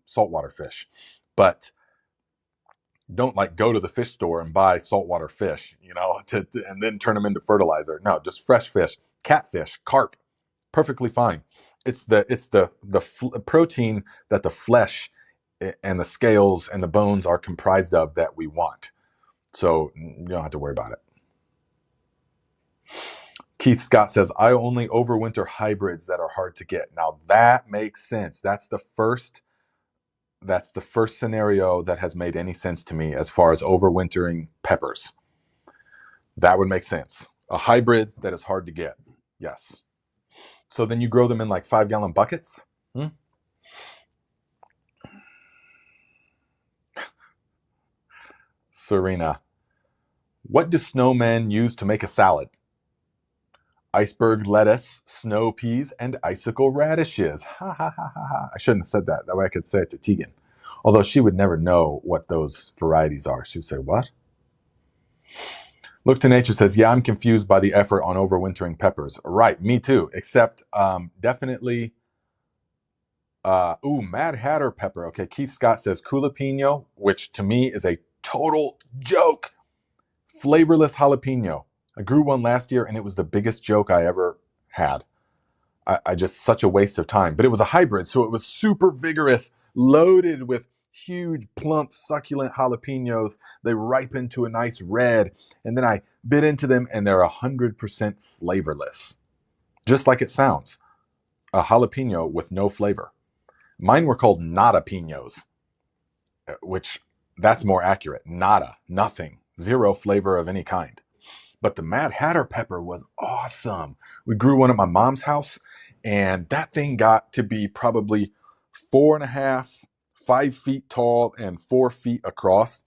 saltwater fish, but don't like go to the fish store and buy saltwater fish, and then turn them into fertilizer. No, just fresh fish, catfish, carp, perfectly fine. It's the protein that the flesh and the scales and the bones are comprised of that we want. So you don't have to worry about it. Keith Scott says, I only overwinter hybrids that are hard to get. Now that makes sense. That's the first scenario that has made any sense to me as far as overwintering peppers. That would make sense. A hybrid that is hard to get. Yes. So then you grow them in like 5-gallon buckets? Serena, what do snowmen use to make a salad? Iceberg lettuce, snow peas, and icicle radishes. Ha ha ha ha ha. I shouldn't have said that. That way I could say it to Tegan. Although she would never know what those varieties are. She would say, what? Look to Nature says, yeah, I'm confused by the effort on overwintering peppers. Right, me too. Except definitely, Mad Hatter pepper. Okay, Keith Scott says jalapeno, which to me is a total joke. Flavorless jalapeno. I grew one last year and it was the biggest joke I ever had. I just, such a waste of time. But it was a hybrid, so it was super vigorous, loaded with huge, plump, succulent jalapenos. They ripened to a nice red. And then I bit into them and they're 100% flavorless. Just like it sounds. A jalapeno with no flavor. Mine were called nada pinos, which that's more accurate. Nada, nothing, zero flavor of any kind. But the Mad Hatter pepper was awesome. We grew one at my mom's house, and that thing got to be probably 4.5, 5 feet tall and 4 feet across,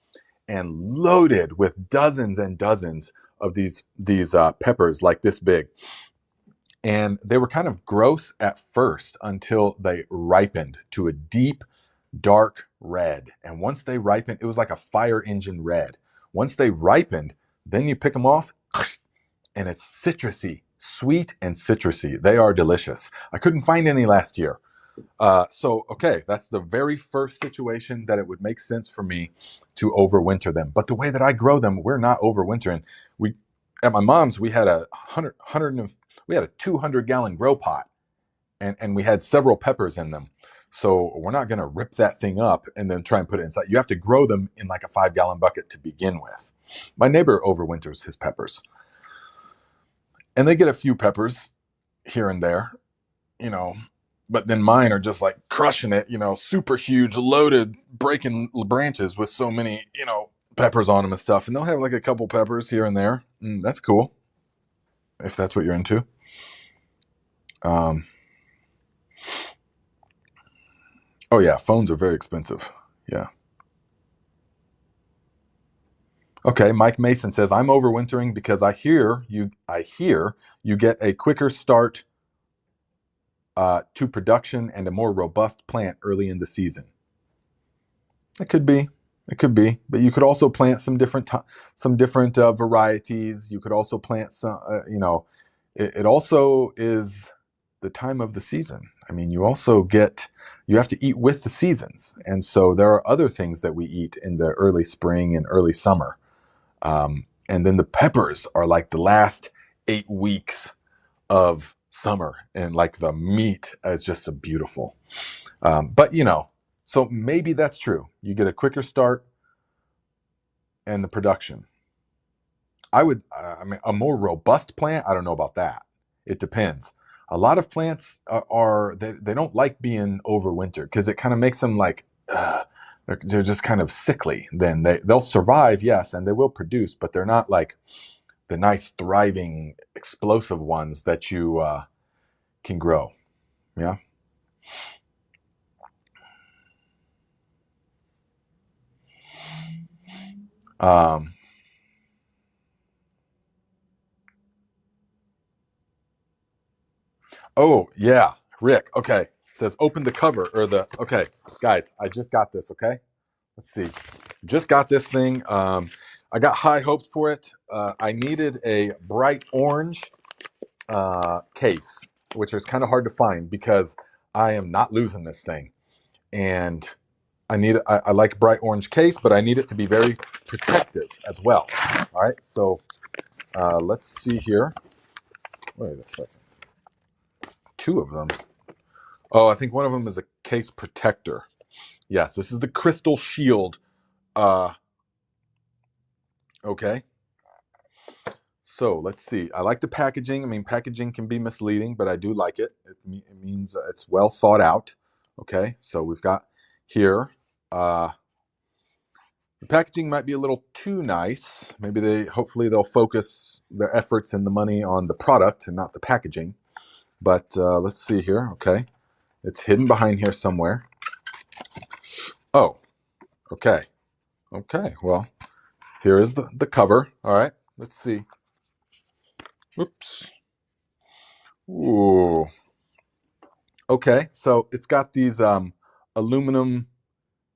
and loaded with dozens and dozens of these peppers like this big. And they were kind of gross at first until they ripened to a deep, dark red. And once they ripened, it was like a fire engine red. Once they ripened, then you pick them off, and it's citrusy, sweet and citrusy. They are delicious. I couldn't find any last year. Okay, that's the very first situation that it would make sense for me to overwinter them. But the way that I grow them, we're not overwintering. At my mom's, we had a 200-gallon grow pot, and we had several peppers in them. So we're not going to rip that thing up and then try and put it inside. You have to grow them in like a 5-gallon bucket to begin with. My neighbor overwinters his peppers. And they get a few peppers here and there, but then mine are just like crushing it, super huge, loaded, breaking branches with so many, peppers on them and stuff. And they'll have like a couple peppers here and there. That's cool. If that's what you're into. Oh yeah, phones are very expensive. Yeah. Okay, Mike Mason says, I'm overwintering because I hear you get a quicker start to production and a more robust plant early in the season. It could be, but you could also plant some different varieties. You could also plant some, it also is the time of the season. I mean, you have to eat with the seasons. And so there are other things that we eat in the early spring and early summer. And then the peppers are like the last 8 weeks of summer, and like the meat is just so beautiful. But so maybe that's true. You get a quicker start and the production. I would, I mean, a more robust plant, I don't know about that. It depends. A lot of plants they don't like being overwintered because it kind of makes them like, they're just kind of sickly. Then they'll survive, yes, and they will produce, but they're not like the nice, thriving, explosive ones that you can grow. Yeah. Um, oh, yeah. Rick, okay. Says open the cover or the, okay. Guys, I just got this, okay? Let's see. Just got this thing. I got high hopes for it. I needed a bright orange case, which is kind of hard to find because I am not losing this thing. And I like bright orange case, but I need it to be very protective as well. All right, so let's see here. Wait a second. Two of them. Oh, I think one of them is a case protector. Yes, this is the Crystal Shield. Okay. So let's see. I like the packaging. I mean, packaging can be misleading, but I do like it. It means it's well thought out. Okay, so we've got here. The packaging might be a little too nice. Maybe hopefully they'll focus their efforts and the money on the product and not the packaging. But let's see here. Okay, it's hidden behind here somewhere. Oh, okay. Okay, well, here is the cover. All right, let's see. Oops. Ooh. Okay, so it's got these aluminum,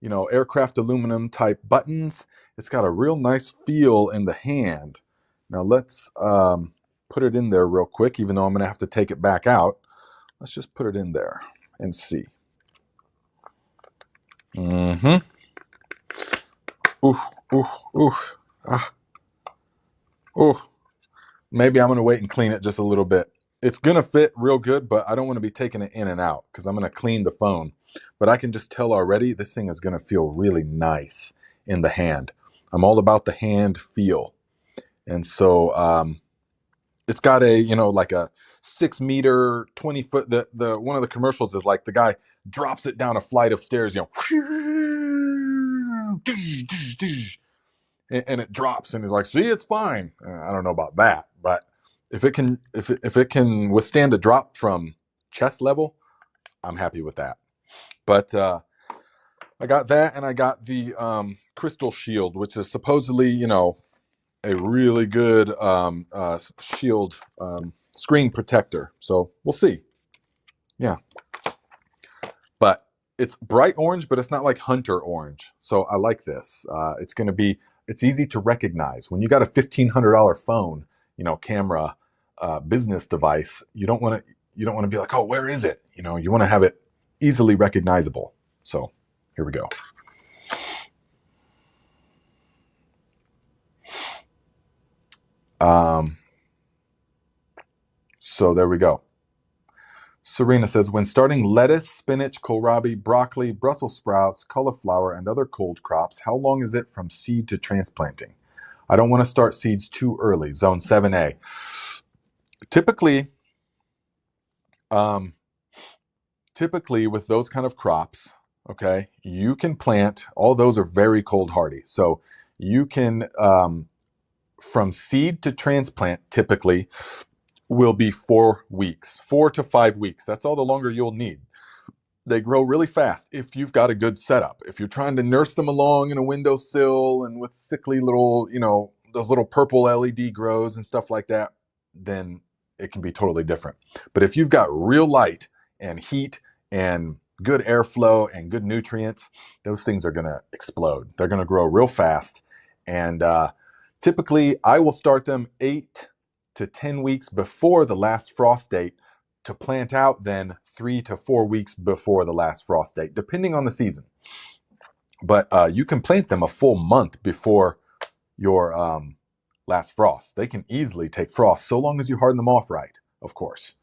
aircraft aluminum type buttons. It's got a real nice feel in the hand. Now let's put it in there real quick, even though I'm going to have to take it back out. Let's just put it in there and see. Mm-hmm. Ooh, ooh, ooh. Ah. Ooh. Maybe I'm going to wait and clean it just a little bit. It's going to fit real good, but I don't want to be taking it in and out because I'm going to clean the phone. But I can just tell already this thing is going to feel really nice in the hand. I'm all about the hand feel. And so it's got a, like a 6 meter, 20 foot. The one of the commercials is like the guy drops it down a flight of stairs, and it drops and he's like, see, it's fine. I don't know about that, but if it can withstand a drop from chest level, I'm happy with that. But I got that, and I got the Crystal Shield, which is supposedly, a really good shield screen protector. So we'll see. Yeah. But it's bright orange, but it's not like hunter orange. So I like this. It's easy to recognize. When you got a $1,500 phone, camera, business device, you don't want to be like, oh, where is it? You want to have it easily recognizable. So here we go. So there we go. Serena says, when starting lettuce, spinach, kohlrabi, broccoli, Brussels sprouts, cauliflower, and other cold crops, how long is it from seed to transplanting? I don't want to start seeds too early. Zone 7A. Typically with those kind of crops, okay, you can plant, all those are very cold hardy. So you can, from seed to transplant, typically will be 4 weeks, 4 to 5 weeks. That's all the longer you'll need. They grow really fast if you've got a good setup. If you're trying to nurse them along in a windowsill and with sickly little, those little purple LED grows and stuff like that, then it can be totally different. But if you've got real light and heat and good airflow and good nutrients, those things are going to explode. They're going to grow real fast. And typically, I will start them 8 to 10 weeks before the last frost date to plant out then 3 to 4 weeks before the last frost date, depending on the season. But you can plant them a full month before your last frost. They can easily take frost so long as you harden them off right, of course.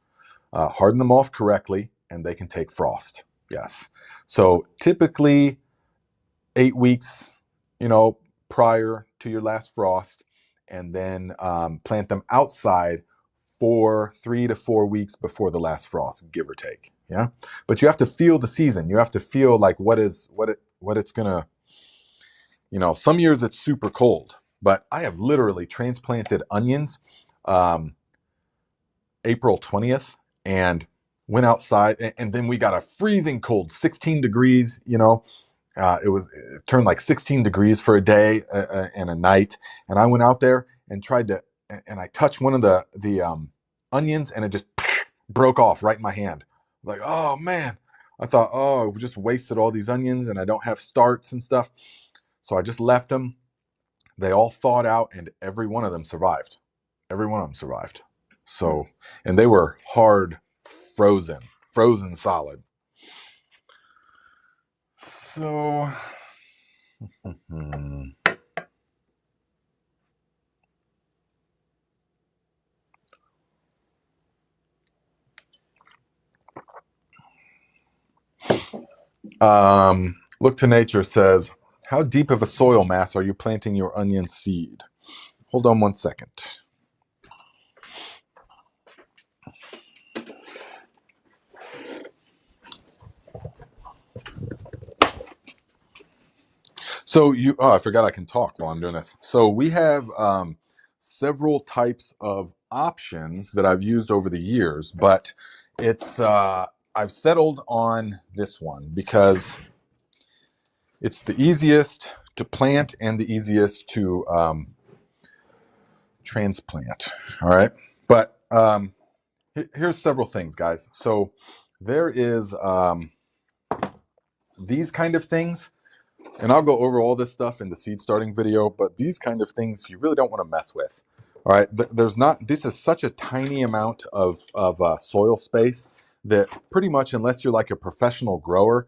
Harden them off correctly and they can take frost. Yes. So typically 8 weeks, prior to your last frost. and then plant them outside for 3 to 4 weeks before the last frost, give or take. Yeah, but you have to feel the season. You have to feel like what it's gonna. You know, some years it's super cold, but I have literally transplanted onions April 20th and went outside, and then we got a freezing cold, 16 degrees. You know, it turned like 16 degrees for a day and a night, and I went out there and tried to, and I touched one of the onions, and it just broke off right in my hand. Like, oh man, I thought, oh, we just wasted all these onions, and I don't have starts and stuff. So I just left them. They all thawed out, and every one of them survived. Every one of them survived. So, and they were hard, frozen solid. So, Look to Nature says, how deep of a soil mass are you planting your onion seed? Hold on one second. So I forgot I can talk while I'm doing this. So we have several types of options that I've used over the years, but I've settled on this one because it's the easiest to plant and the easiest to transplant. All right, but here's several things, guys. So there is these kind of things. And I'll go over all this stuff in the seed starting video, but these kind of things you really don't want to mess with. All right, this is such a tiny amount of soil space that pretty much, unless you're like a professional grower,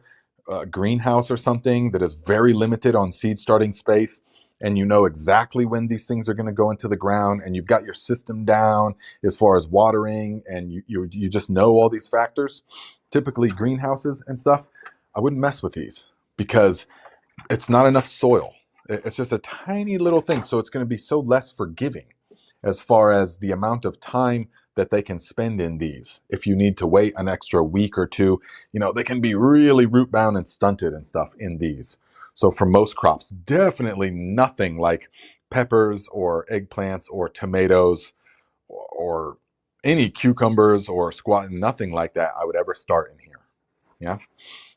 greenhouse or something that is very limited on seed starting space, and you know exactly when these things are going to go into the ground, and you've got your system down as far as watering, and you just know all these factors, typically greenhouses and stuff, I wouldn't mess with these because it's not enough soil. It's just a tiny little thing. So it's going to be so less forgiving as far as the amount of time that they can spend in these. If you need to wait an extra week or two, you know, they can be really root bound and stunted and stuff in these. So for most crops, definitely nothing like peppers or eggplants or tomatoes or any cucumbers or squash, nothing like that I would ever start in here. Yeah.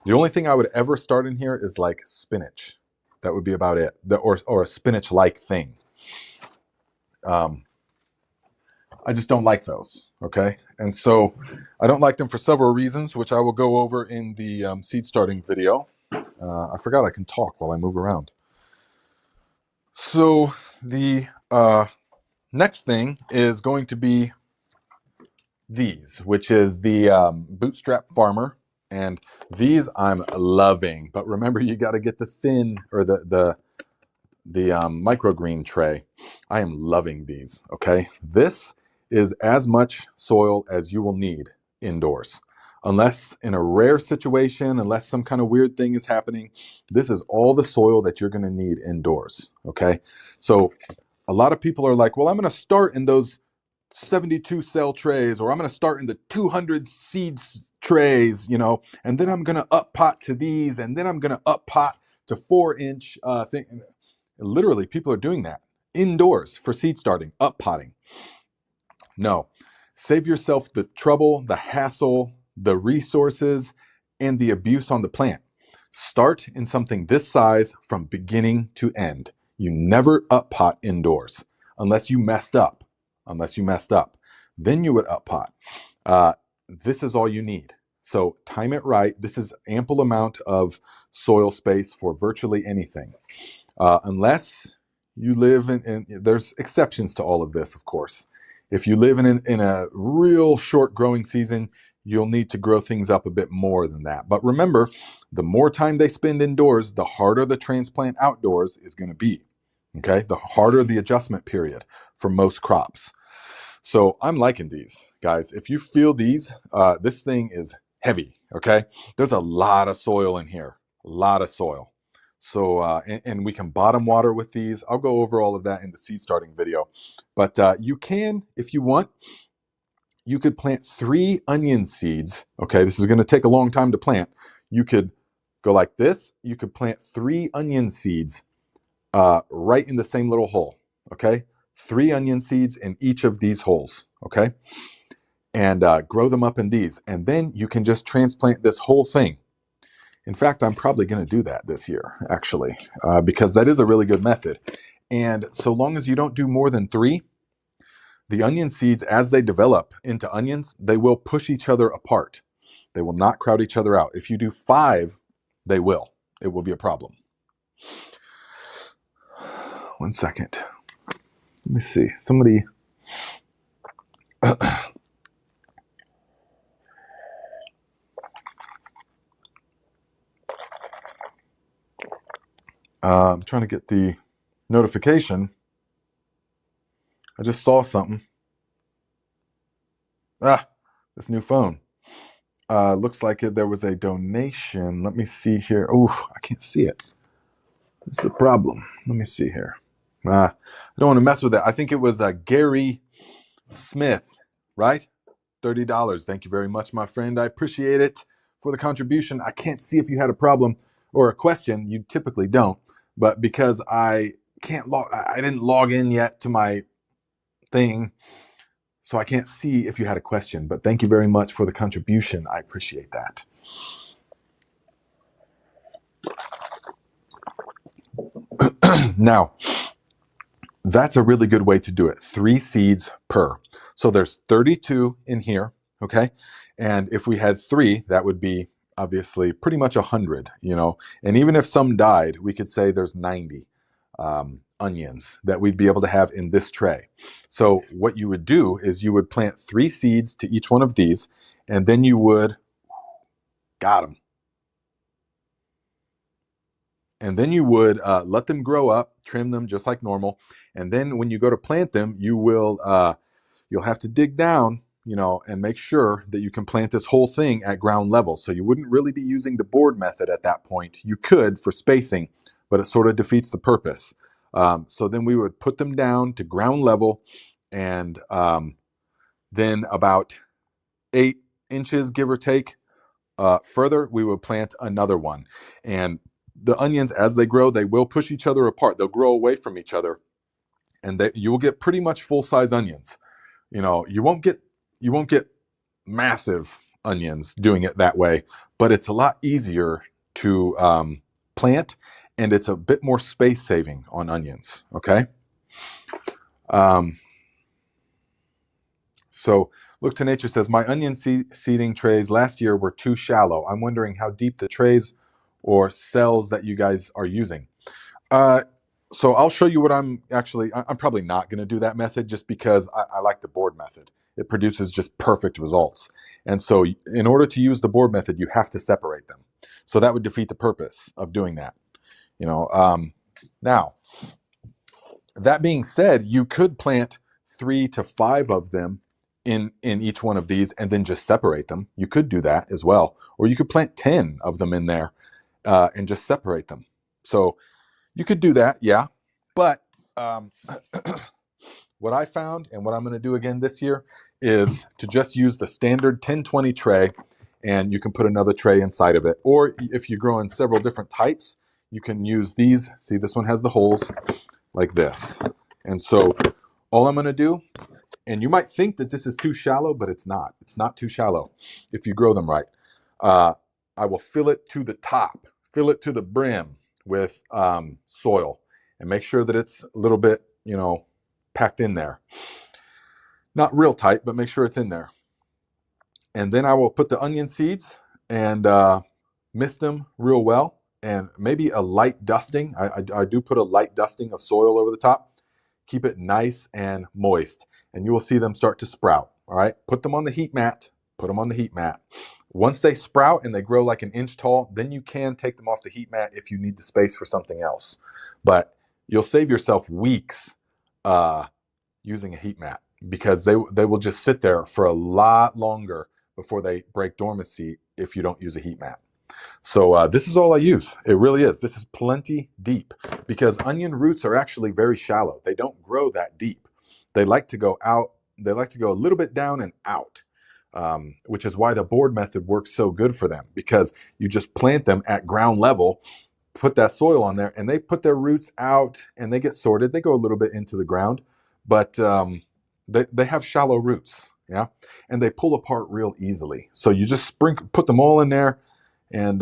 The only thing I would ever start in here is like spinach. That would be about it. Or a spinach-like thing. I just don't like those, okay? And so I don't like them for several reasons, which I will go over in the seed starting video. I forgot I can talk while I move around. So the next thing is going to be these, which is the Bootstrap Farmer. And these I'm loving, but remember, you got to get the thin or the microgreen tray. I am loving these. Okay, this is as much soil as you will need indoors, unless in a rare situation, unless some kind of weird thing is happening. This is all the soil that you're going to need indoors. Okay, so a lot of people are like, well, I'm going to start in those 72 cell trays, or I'm going to start in the 200 seeds trays, you know, and then I'm going to up pot to these, and then I'm going to up pot to 4-inch thing. Literally, people are doing that indoors for seed starting, up potting. No, save yourself the trouble, the hassle, the resources, and the abuse on the plant. Start in something this size from beginning to end. You never up pot indoors unless you messed up. Then you would up pot. This is all you need. So time it right. This is ample amount of soil space for virtually anything. Unless you live in there's exceptions to all of this, of course. If you live in a real short growing season, you'll need to grow things up a bit more than that. But remember, the more time they spend indoors, the harder the transplant outdoors is going to be. Okay, the harder the adjustment period for most crops. So I'm liking these, guys. If you feel these, this thing is heavy, okay? There's a lot of soil in here, a lot of soil. So, and we can bottom water with these. I'll go over all of that in the seed starting video. But you can, if you want, you could plant 3 onion seeds. Okay, this is going to take a long time to plant. You could go like this. You could plant 3 onion seeds right in the same little hole. Okay, 3 onion seeds in each of these holes. Okay, and grow them up in these. And then you can just transplant this whole thing. In fact, I'm probably going to do that this year, actually, because that is a really good method. And so long as you don't do more than 3, the onion seeds, as they develop into onions, they will push each other apart. They will not crowd each other out. If you do 5, they will. It will be a problem. One second. Let me see. Somebody... I'm trying to get the notification. I just saw something. This new phone. Looks like there was a donation. Let me see here. Oh, I can't see it. This is a problem. Let me see here. I don't want to mess with that. I think it was Gary Smith, right? $30. Thank you very much, my friend. I appreciate it for the contribution. I can't see if you had a problem or a question. You typically don't, but because I didn't log in yet to my thing, so I can't see if you had a question. But thank you very much for the contribution. I appreciate that. Now, that's a really good way to do it. 3 seeds per. So there's 32 in here, okay? And if we had 3, that would be obviously pretty much 100, you know? And even if some died, we could say there's 90 onions that we'd be able to have in this tray. So what you would do is you would plant 3 seeds to each one of these, and then you would, got them. And then you would let them grow up, trim them just like normal. And then when you go to plant them, you will, you'll have to dig down, you know, and make sure that you can plant this whole thing at ground level. So you wouldn't really be using the board method at that point. You could for spacing, but it sort of defeats the purpose. So then we would put them down to ground level, and then about 8 inches, give or take, further, we would plant another one. And the onions, as they grow, they will push each other apart. They'll grow away from each other, and you will get pretty much full-size onions. You know, you won't get massive onions doing it that way, but it's a lot easier to plant, and it's a bit more space saving on onions. Okay. So Look to Nature says, my onion seeding trays last year were too shallow. I'm wondering how deep the trays or cells that you guys are using. So I'll show you what I'm probably not going to do that method just because I like the board method. It produces just perfect results. And so in order to use the board method, you have to separate them. So that would defeat the purpose of doing that. You know, now, that being said, you could plant 3 to 5 of them in each one of these and then just separate them. You could do that as well. Or you could plant 10 of them in there and just separate them. So you could do that, yeah. But what I found and what I'm going to do again this year is to just use the standard 10-20 tray, and you can put another tray inside of it. Or if you're growing several different types, you can use these. See, this one has the holes like this. And so all I'm going to do, and you might think that this is too shallow, but it's not. It's not too shallow if you grow them right. I will fill it to the top, fill it to the brim with soil, and make sure that it's a little bit, you know, packed in there. Not real tight, but make sure it's in there. And then I will put the onion seeds and mist them real well, and maybe a light dusting. I do put a light dusting of soil over the top. Keep it nice and moist, and you will see them start to sprout. All right, put them on the heat mat. Put them on the heat mat. Once they sprout and they grow like an inch tall, then you can take them off the heat mat if you need the space for something else. But you'll save yourself weeks using a heat mat, because they will just sit there for a lot longer before they break dormancy if you don't use a heat mat. So this is all I use. It really is. This is plenty deep because onion roots are actually very shallow. They don't grow that deep. They like to go out. They like to go a little bit down and out, which is why the board method works so good for them, because you just plant them at ground level, put that soil on there, and they put their roots out and they get sorted. They go a little bit into the ground, but they have shallow roots, yeah, and they pull apart real easily. So you just put them all in there, and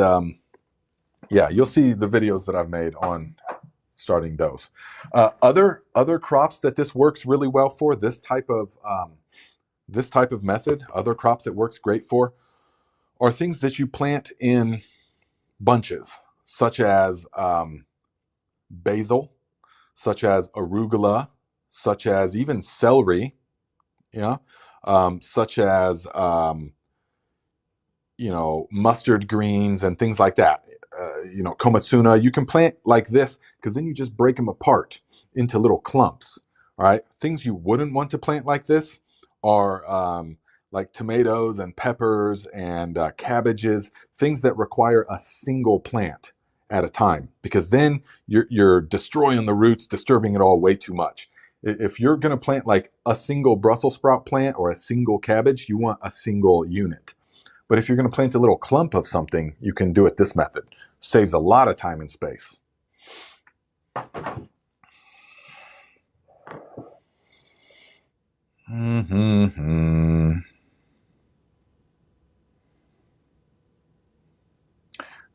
yeah, you'll see the videos that I've made on starting those. Other crops that this works really well for, this type of method, other crops it works great for, are things that you plant in bunches, such as basil, such as arugula, such as even celery, yeah, such as mustard greens and things like that. Komatsuna, you can plant like this because then you just break them apart into little clumps. All right, things you wouldn't want to plant like this are like tomatoes and peppers and cabbages, things that require a single plant at a time, because then you're destroying the roots, disturbing it all way too much. If you're going to plant like a single Brussels sprout plant or a single cabbage, you want a single unit. But if you're going to plant a little clump of something, you can do it this method. Saves a lot of time and space.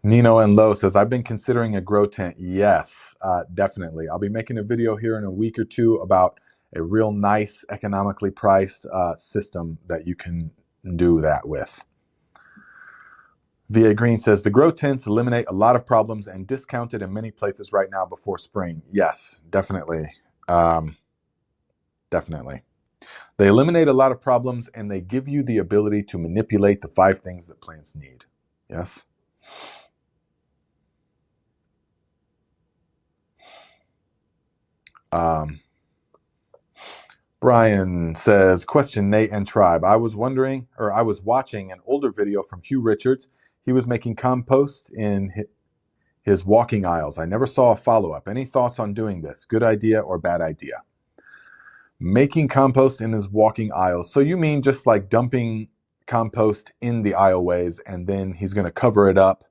Nino and Lo says, I've been considering a grow tent. Yes, definitely. I'll be making a video here in a week or two about a real nice, economically priced system that you can do that with. VA Green says, the grow tents eliminate a lot of problems and discounted in many places right now before spring. Yes, definitely. Definitely. They eliminate a lot of problems and they give you the ability to manipulate the 5 things that plants need. Yes. Brian says, question Nate and Tribe. I was watching an older video from Hugh Richards. He was making compost in his walking aisles. I never saw a follow-up. Any thoughts on doing this? Good idea or bad idea? Making compost in his walking aisles. So you mean just like dumping compost in the aisleways and then he's going to cover it up,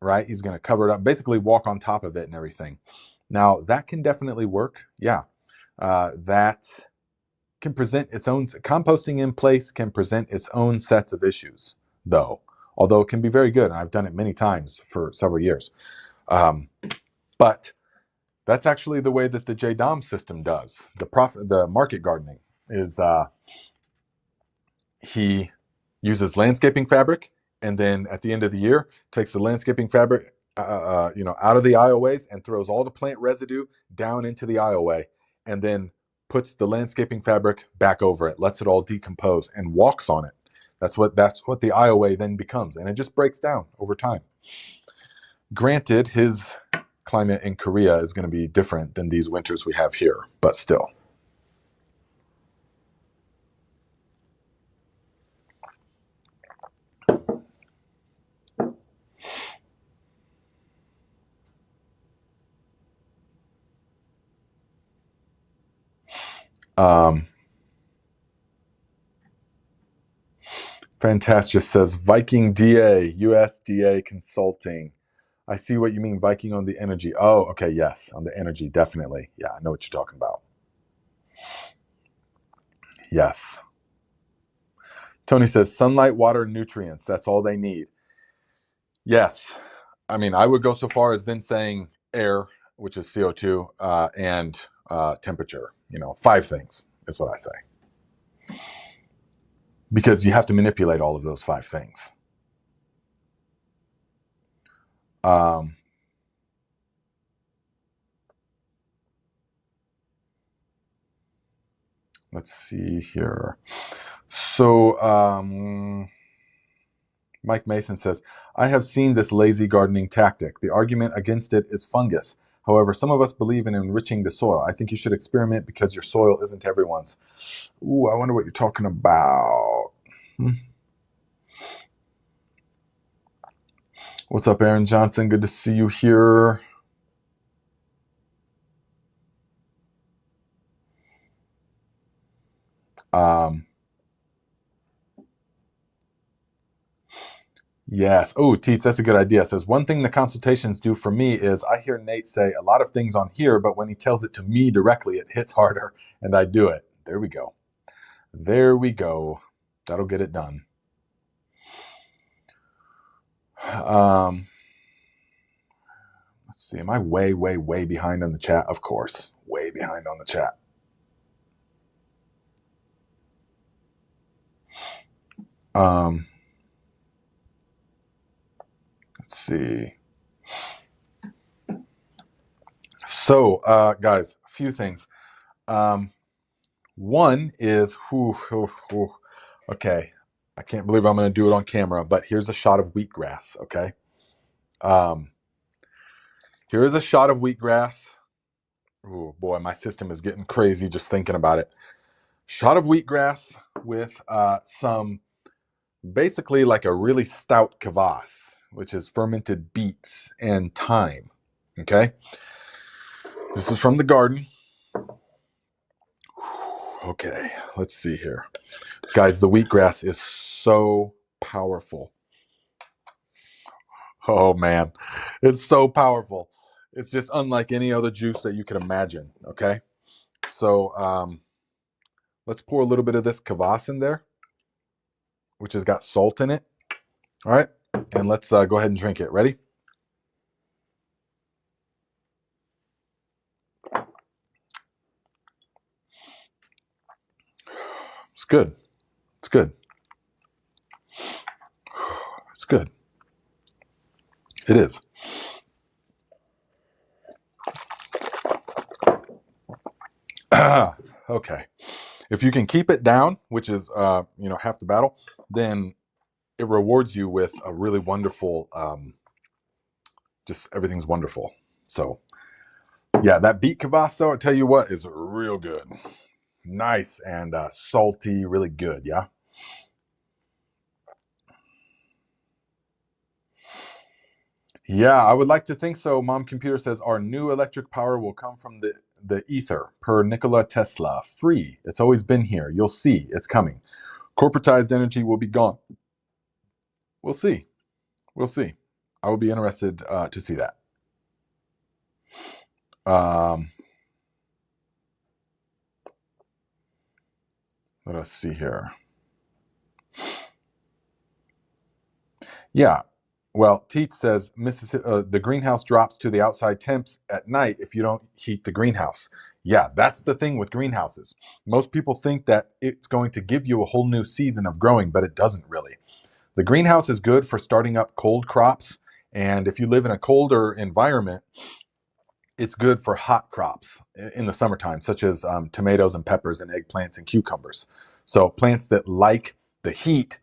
right? He's going to cover it up, basically walk on top of it and everything. Now, that can definitely work. Yeah. That can present its own, composting in place can present its own sets of issues, though, although it can be very good. And I've done it many times for several years. But that's actually the way that the JDOM system does. The market gardening is he uses landscaping fabric, and then at the end of the year, takes the landscaping fabric out of the aisleways and throws all the plant residue down into the aisleway, and then puts the landscaping fabric back over it, lets it all decompose, and walks on it. That's what the aisleway then becomes, and it just breaks down over time. Granted, his climate in Korea is going to be different than these winters we have here, but still. Fantastic says, Viking DA, USDA Consulting. I see what you mean, Viking on the energy. Oh, okay, yes, on the energy, definitely. Yeah, I know what you're talking about. Yes. Tony says, sunlight, water, nutrients. That's all they need. Yes. I mean, I would go so far as then saying air, which is CO2, and temperature. 5 things is what I say. Because you have to manipulate all of those 5 things. Let's see here. So Mike Mason says, I have seen this lazy gardening tactic. The argument against it is fungus. However, some of us believe in enriching the soil. I think you should experiment because your soil isn't everyone's. Ooh, I wonder what you're talking about. What's up, Aaron Johnson? Good to see you here. Yes. Oh, Teets, that's a good idea. Says one thing the consultations do for me is I hear Nate say a lot of things on here, but when he tells it to me directly, it hits harder and I do it. There we go. There we go. That'll get it done. Let's see. Am I way, way, way behind on the chat? Of course. Way behind on the chat. Let's see. So, guys, a few things. One is, okay, I can't believe I'm going to do it on camera, but here's a shot of wheatgrass, okay? Here is a shot of wheatgrass. Oh boy, my system is getting crazy just thinking about it. Shot of wheatgrass with some, basically like a really stout kvass, which is fermented beets and thyme, okay? This is from the garden. Okay, let's see here. Guys, the wheatgrass is so powerful. Oh man, it's so powerful. It's just unlike any other juice that you can imagine, okay? So let's pour a little bit of this kvass in there, which has got salt in it. All right, and let's go ahead and drink it. Ready? It's good. It's good. It's good. It is. Okay. If you can keep it down, which is half the battle, then it rewards you with a really wonderful, just everything's wonderful. So yeah, that beet kvass, though, I tell you what, is real good. Nice and salty, really good. Yeah. Yeah, I would like to think so. Mom Computer says our new electric power will come from the ether per Nikola Tesla. Free. It's always been here. You'll see. It's coming. Corporatized energy will be gone. We'll see. We'll see. I would be interested to see that. Let us see here. Yeah. Well, Teach says Mississippi, the greenhouse drops to the outside temps at night if you don't heat the greenhouse. Yeah, that's the thing with greenhouses. Most people think that it's going to give you a whole new season of growing, but it doesn't really. The greenhouse is good for starting up cold crops. And if you live in a colder environment, it's good for hot crops in the summertime, such as tomatoes and peppers and eggplants and cucumbers. So plants that like the heat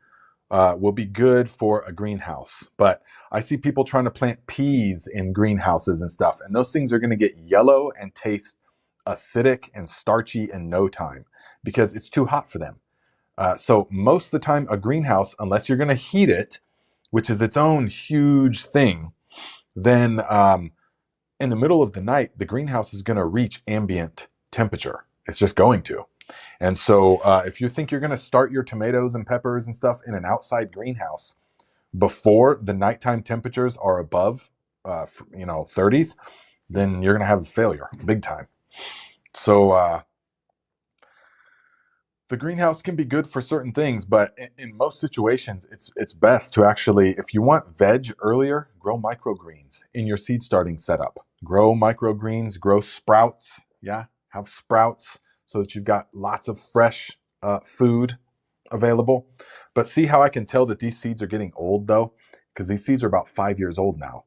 will be good for a greenhouse. But I see people trying to plant peas in greenhouses and stuff, and those things are going to get yellow and taste acidic and starchy in no time because it's too hot for them. So most of the time, a greenhouse, unless you're going to heat it, which is its own huge thing, then in the middle of the night, the greenhouse is going to reach ambient temperature. It's just going to. And so if you think you're going to start your tomatoes and peppers and stuff in an outside greenhouse before the nighttime temperatures are above 30s, then you're going to have a failure big time. So the greenhouse can be good for certain things, but in most situations, it's best to actually, if you want veg earlier, grow microgreens in your seed starting setup. Grow microgreens, grow sprouts. Yeah, have sprouts so that you've got lots of fresh food available. But see how I can tell that these seeds are getting old though? Because these seeds are about 5 years old now.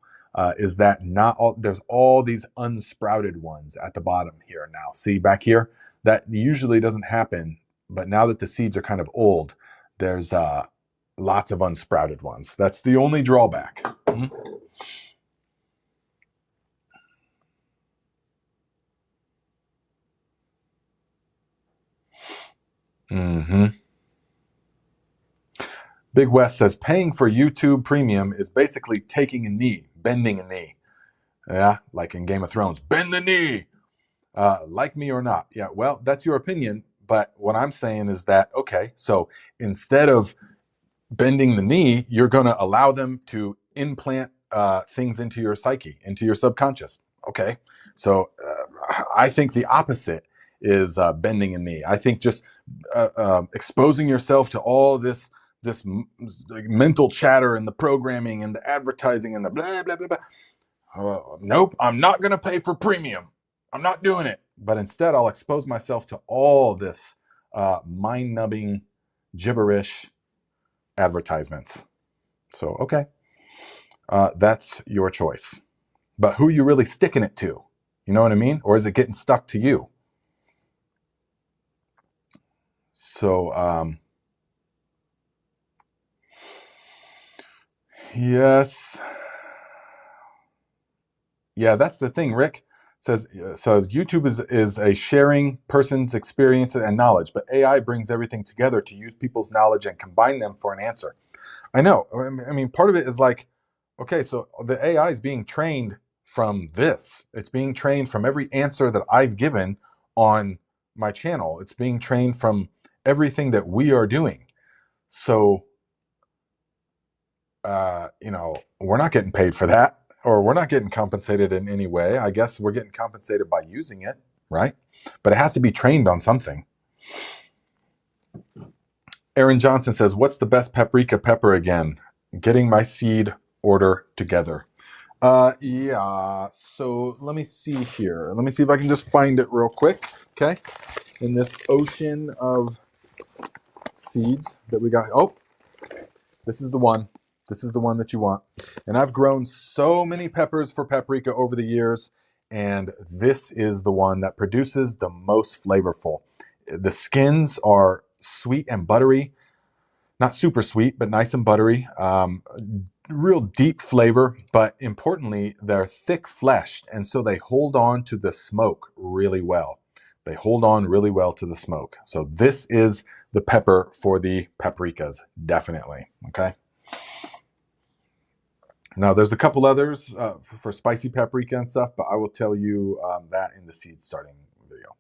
Is that not all? There's all these unsprouted ones at the bottom here now. See back here? That usually doesn't happen. But now that the seeds are kind of old, there's lots of unsprouted ones. That's the only drawback. Mm-hmm. Mm-hmm. Big West says paying for YouTube Premium is basically taking a knee, bending a knee. Yeah, like in Game of Thrones, bend the knee. Like me or not. Yeah, well, that's your opinion. But what I'm saying is that, okay, so instead of bending the knee, you're going to allow them to implant things into your psyche, into your subconscious. Okay, so I think the opposite is bending a knee. I think just exposing yourself to all this mental chatter and the programming and the advertising and the blah blah blah blah. Nope, I'm not going to pay for premium. I'm not doing it. But instead, I'll expose myself to all this mind-numbing gibberish advertisements. So, okay, that's your choice. But who are you really sticking it to? You know what I mean? Or is it getting stuck to you? So, yes. Yeah, that's the thing, Rick. Says so YouTube is a sharing person's experience and knowledge, but AI brings everything together to use people's knowledge and combine them for an answer. I know. I mean, part of it is like, okay, so the AI is being trained from this. It's being trained from every answer that I've given on my channel. It's being trained from everything that we are doing. So, we're not getting paid for that, or we're not getting compensated in any way. I guess we're getting compensated by using it, right? But it has to be trained on something. Aaron Johnson says, what's the best paprika pepper again? Getting my seed order together. Yeah, so let me see here. Let me see if I can just find it real quick, okay? In this ocean of seeds that we got. Oh, this is the one. This is the one that you want. And I've grown so many peppers for paprika over the years, and this is the one that produces the most flavorful. The skins are sweet and buttery. Not super sweet, but nice and buttery. Real deep flavor, but importantly, they're thick fleshed, and so they hold on to the smoke really well. They hold on really well to the smoke. So this is the pepper for the paprikas, definitely. Okay. Now there's a couple others for spicy paprika and stuff, but I will tell you that in the seed starting video.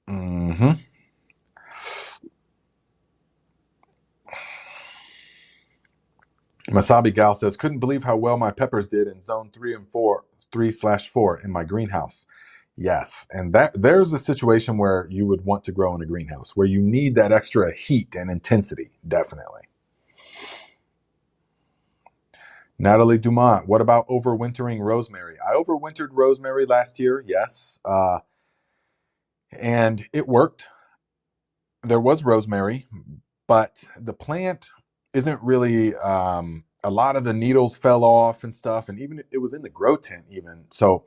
Mm-hmm. Masabi Gal says, couldn't believe how well my peppers did in zone 3/4 in my greenhouse. Yes, and that there's a situation where you would want to grow in a greenhouse, where you need that extra heat and intensity, definitely. Natalie Dumont, what about overwintering rosemary? I overwintered rosemary last year, yes, and it worked. There was rosemary, but the plant isn't really, a lot of the needles fell off and stuff, and even it was in the grow tent even. So,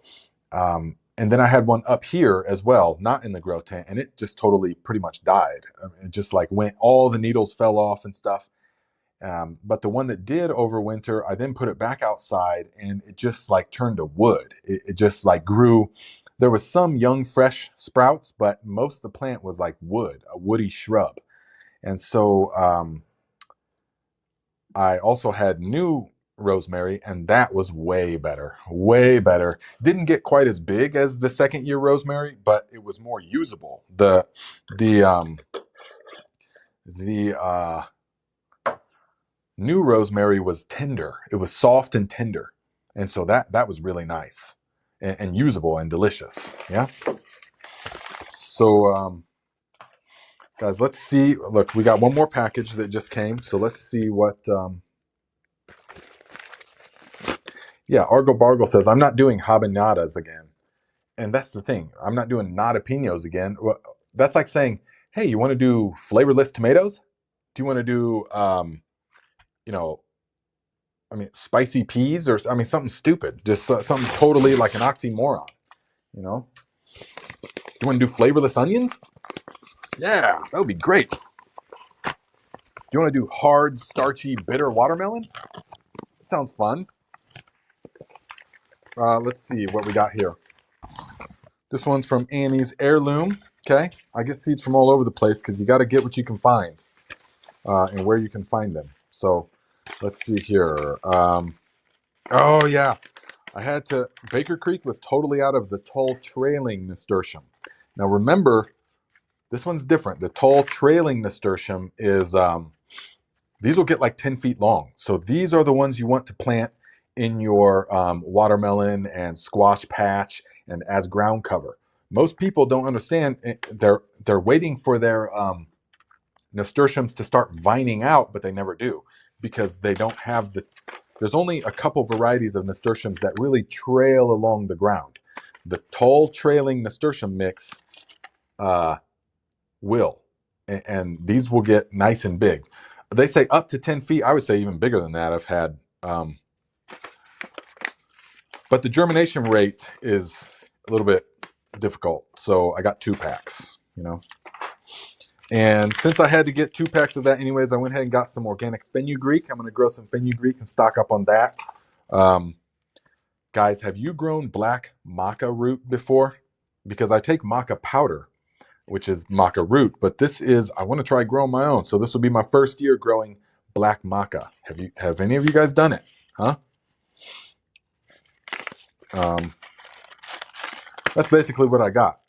and then I had one up here as well, not in the grow tent, and it just totally pretty much died. It just like went, all the needles fell off and stuff. But the one that did overwinter, I then put it back outside, and it just like turned to wood. It just like grew. There was some young fresh sprouts, but most of the plant was like wood, a woody shrub. And so I also had new rosemary, and that was way better, way better. Didn't get quite as big as the second year rosemary, but it was more usable. The new rosemary was tender. It was soft and tender, and so that was really nice and usable and delicious. Yeah. So guys, let's see. Look, we got one more package that just came, so let's see what. Yeah, Argo Bargle says, I'm not doing habanadas again. And that's the thing. I'm not doing nadapinos again. That's like saying, hey, you want to do flavorless tomatoes? Do you want to do, spicy peas, or something stupid, just something totally like an oxymoron, you know? You want to do flavorless onions? Yeah, that would be great. Do you want to do hard, starchy, bitter watermelon? Sounds fun. Let's see what we got here. This one's from Annie's Heirloom. Okay, I get seeds from all over the place because you got to get what you can find and where you can find them. So let's see here. Oh yeah, I had to. Baker Creek was totally out of the tall trailing nasturtium. Now remember, this one's different. The tall trailing nasturtium is these will get like 10 feet long. So these are the ones you want to plant in your watermelon and squash patch and as ground cover. Most people don't understand. They're waiting for their nasturtiums to start vining out, but they never do because they don't have the. There's only a couple varieties of nasturtiums that really trail along the ground. The tall trailing nasturtium mix will, and these will get nice and big. They say up to 10 feet. I would say even bigger than that. I've had, but the germination rate is a little bit difficult. So I got 2 packs, you know. And since I had to get 2 packs of that anyways, I went ahead and got some organic fenugreek. I'm going to grow some fenugreek and stock up on that. Guys, have you grown black maca root before? Because I take maca powder, which is maca root, but this is, I want to try growing my own. So this will be my first year growing black maca. Have any of you guys done it? Huh? That's basically what I got.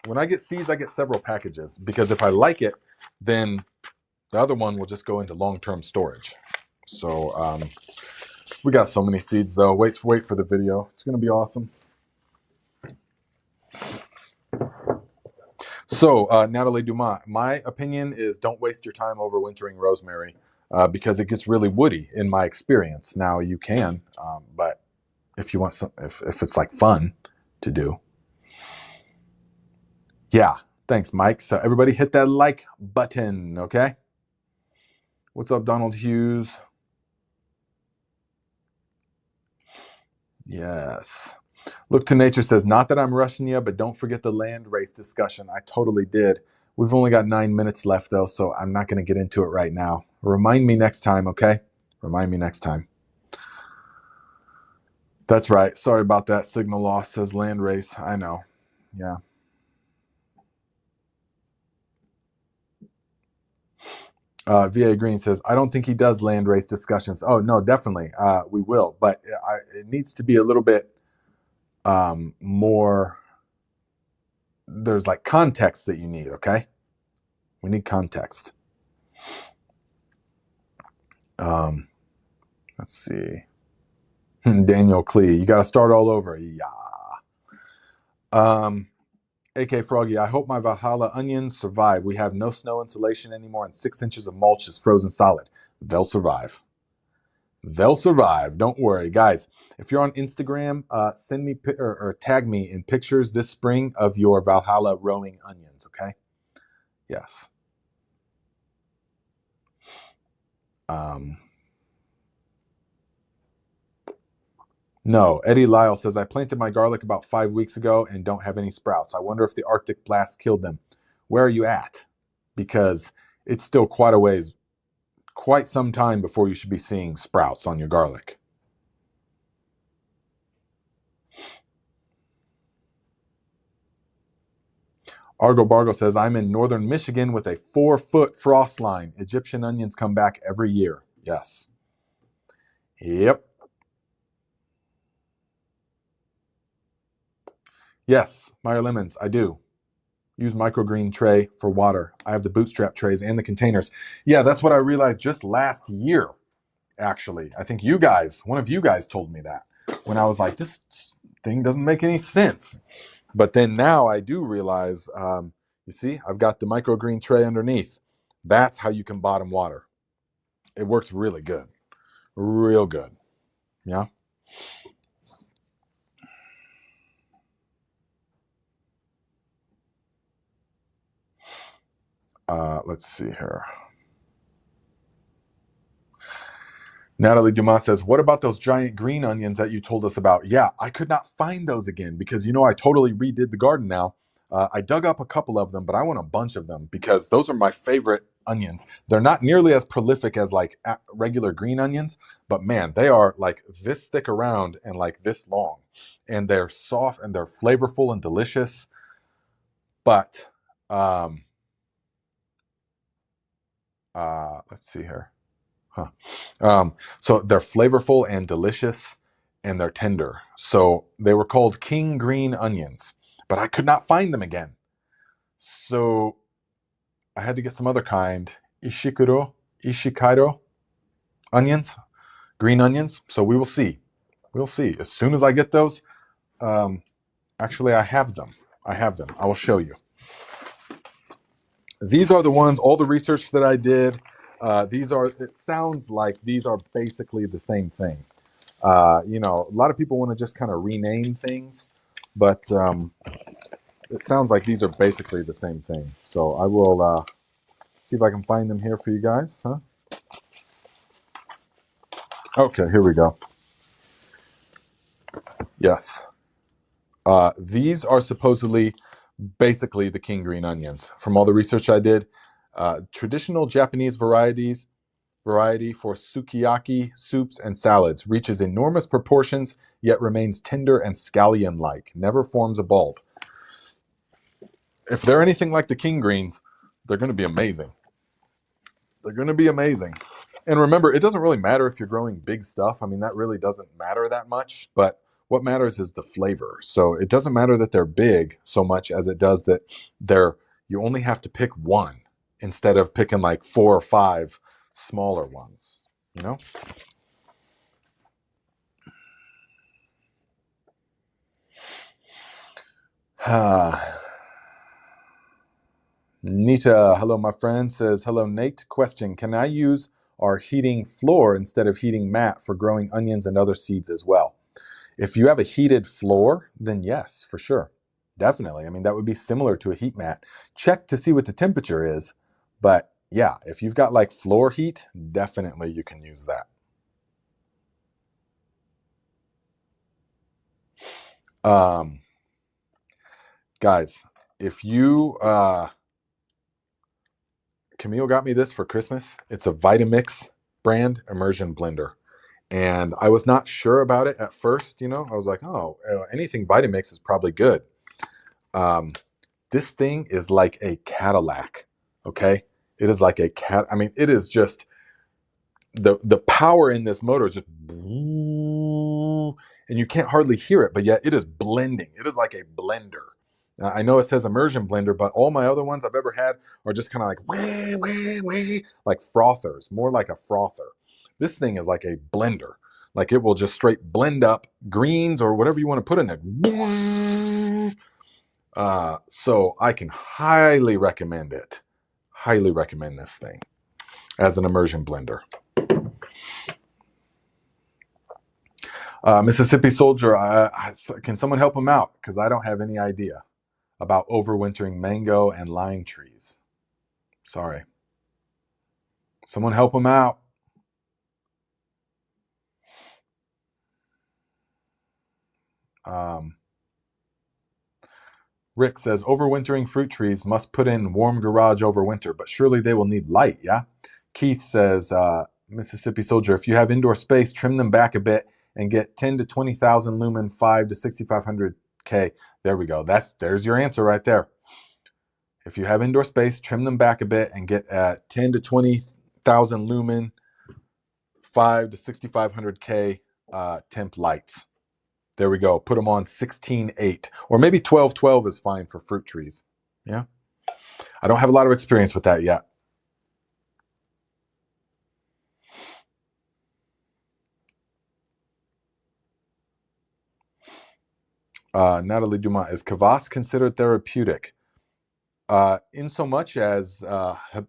When I get seeds, I get several packages because if I like it, then the other one will just go into long-term storage. So we got so many seeds though. Wait for the video. It's going to be awesome. So Natalie Dumas, my opinion is don't waste your time overwintering rosemary because it gets really woody in my experience. Now you can, but if you want some, if it's like fun to do. Yeah, thanks, Mike. So everybody hit that like button, okay? What's up, Donald Hughes? Yes. Look to Nature says, not that I'm rushing you, but don't forget the land race discussion. I totally did. We've only got 9 minutes left, though, so I'm not going to get into it right now. Remind me next time, okay? Remind me next time. That's right. Sorry about that. Signal loss says land race. I know. Yeah. VA Green says, I don't think he does land race discussions. Oh, no, definitely. We will. But it needs to be a little bit more. There's like context that you need, okay? We need context. Let's see. Daniel Klee, you got to start all over. Yeah. AK Froggy, I hope my Valhalla onions survive. We have no snow insulation anymore, and 6 inches of mulch is frozen solid. They'll survive. They'll survive. Don't worry, guys. If you're on Instagram, send me or tag me in pictures this spring of your Valhalla rowing onions. Okay? Yes. No, Eddie Lyle says, I planted my garlic about 5 weeks ago and don't have any sprouts. I wonder if the Arctic blast killed them. Where are you at? Because it's still quite a ways, quite some time before you should be seeing sprouts on your garlic. Argo Bargo says, I'm in northern Michigan with a 4-foot frost line. Egyptian onions come back every year. Yes. Yep. Yes, Meyer Lemons, I do. Use microgreen tray for water. I have the bootstrap trays and the containers. Yeah, that's what I realized just last year, actually. I think you guys, one of you guys told me that when I was like, this thing doesn't make any sense. But then now I do realize, you see, I've got the microgreen tray underneath. That's how you can bottom water. It works really good. Real good. Yeah. Let's see here. Natalie Dumas says, what about those giant green onions that you told us about? Yeah, I could not find those again because, you know, I totally redid the garden now. I dug up a couple of them, but I want a bunch of them because those are my favorite onions. They're not nearly as prolific as like regular green onions, but man, they are like this thick around and like this long. And they're soft and they're flavorful and delicious. But let's see here. So they're flavorful and delicious and they're tender. So they were called king green onions, but I could not find them again. So I had to get some other kind, Ishikairo onions, green onions. So we will see. We'll see. As soon as I get those, actually I have them. I will show you. These are the ones, all the research that I did. It sounds like these are basically the same thing. A lot of people want to just kind of rename things, but it sounds like these are basically the same thing. So I will see if I can find them here for you guys. Okay, here we go. Yes. These are supposedly basically the king green onions. From all the research I did, traditional Japanese variety for sukiyaki, soups, and salads, reaches enormous proportions, yet remains tender and scallion-like, never forms a bulb. If they're anything like the king greens, they're going to be amazing. They're going to be amazing. And remember, it doesn't really matter if you're growing big stuff. I mean, that really doesn't matter that much, but what matters is the flavor. So it doesn't matter that they're big so much as it does that you only have to pick one instead of picking like 4 or 5 smaller ones, Nita, hello, my friend, says, hello, Nate. Question, can I use our heating floor instead of heating mat for growing onions and other seeds as well? If you have a heated floor, then yes, for sure. Definitely. I mean, that would be similar to a heat mat. Check to see what the temperature is. But yeah, if you've got like floor heat, definitely you can use that. Guys, if you... Camille got me this for Christmas. It's a Vitamix brand immersion blender. And I was not sure about it at first, I was like, oh, anything Vitamix is probably good. This thing is like a Cadillac, okay? It is like a it is just, the power in this motor is just, and you can't hardly hear it, but yet it is blending. It is like a blender. I know it says immersion blender, but all my other ones I've ever had are just kind of like, wah, wah, wah, like frothers, more like a frother. This thing is like a blender. Like it will just straight blend up greens or whatever you want to put in there. So I can highly recommend it. Highly recommend this thing as an immersion blender. Mississippi Soldier, can someone help him out? Because I don't have any idea about overwintering mango and lime trees. Sorry. Someone help him out. Rick says, overwintering fruit trees must put in warm garage over winter, but surely they will need light, yeah? Keith says, Mississippi Soldier, if you have indoor space, trim them back a bit and get 10 to 20,000 lumen, 5 to 6,500 K. There we go. There's your answer right there. If you have indoor space, trim them back a bit and get 10 to 20,000 lumen, 5 to 6,500 K temp lights. There we go. Put them on 16.8 or maybe 12.12 is fine for fruit trees. Yeah. I don't have a lot of experience with that yet. Natalie Dumas, is kvass considered therapeutic? In so much as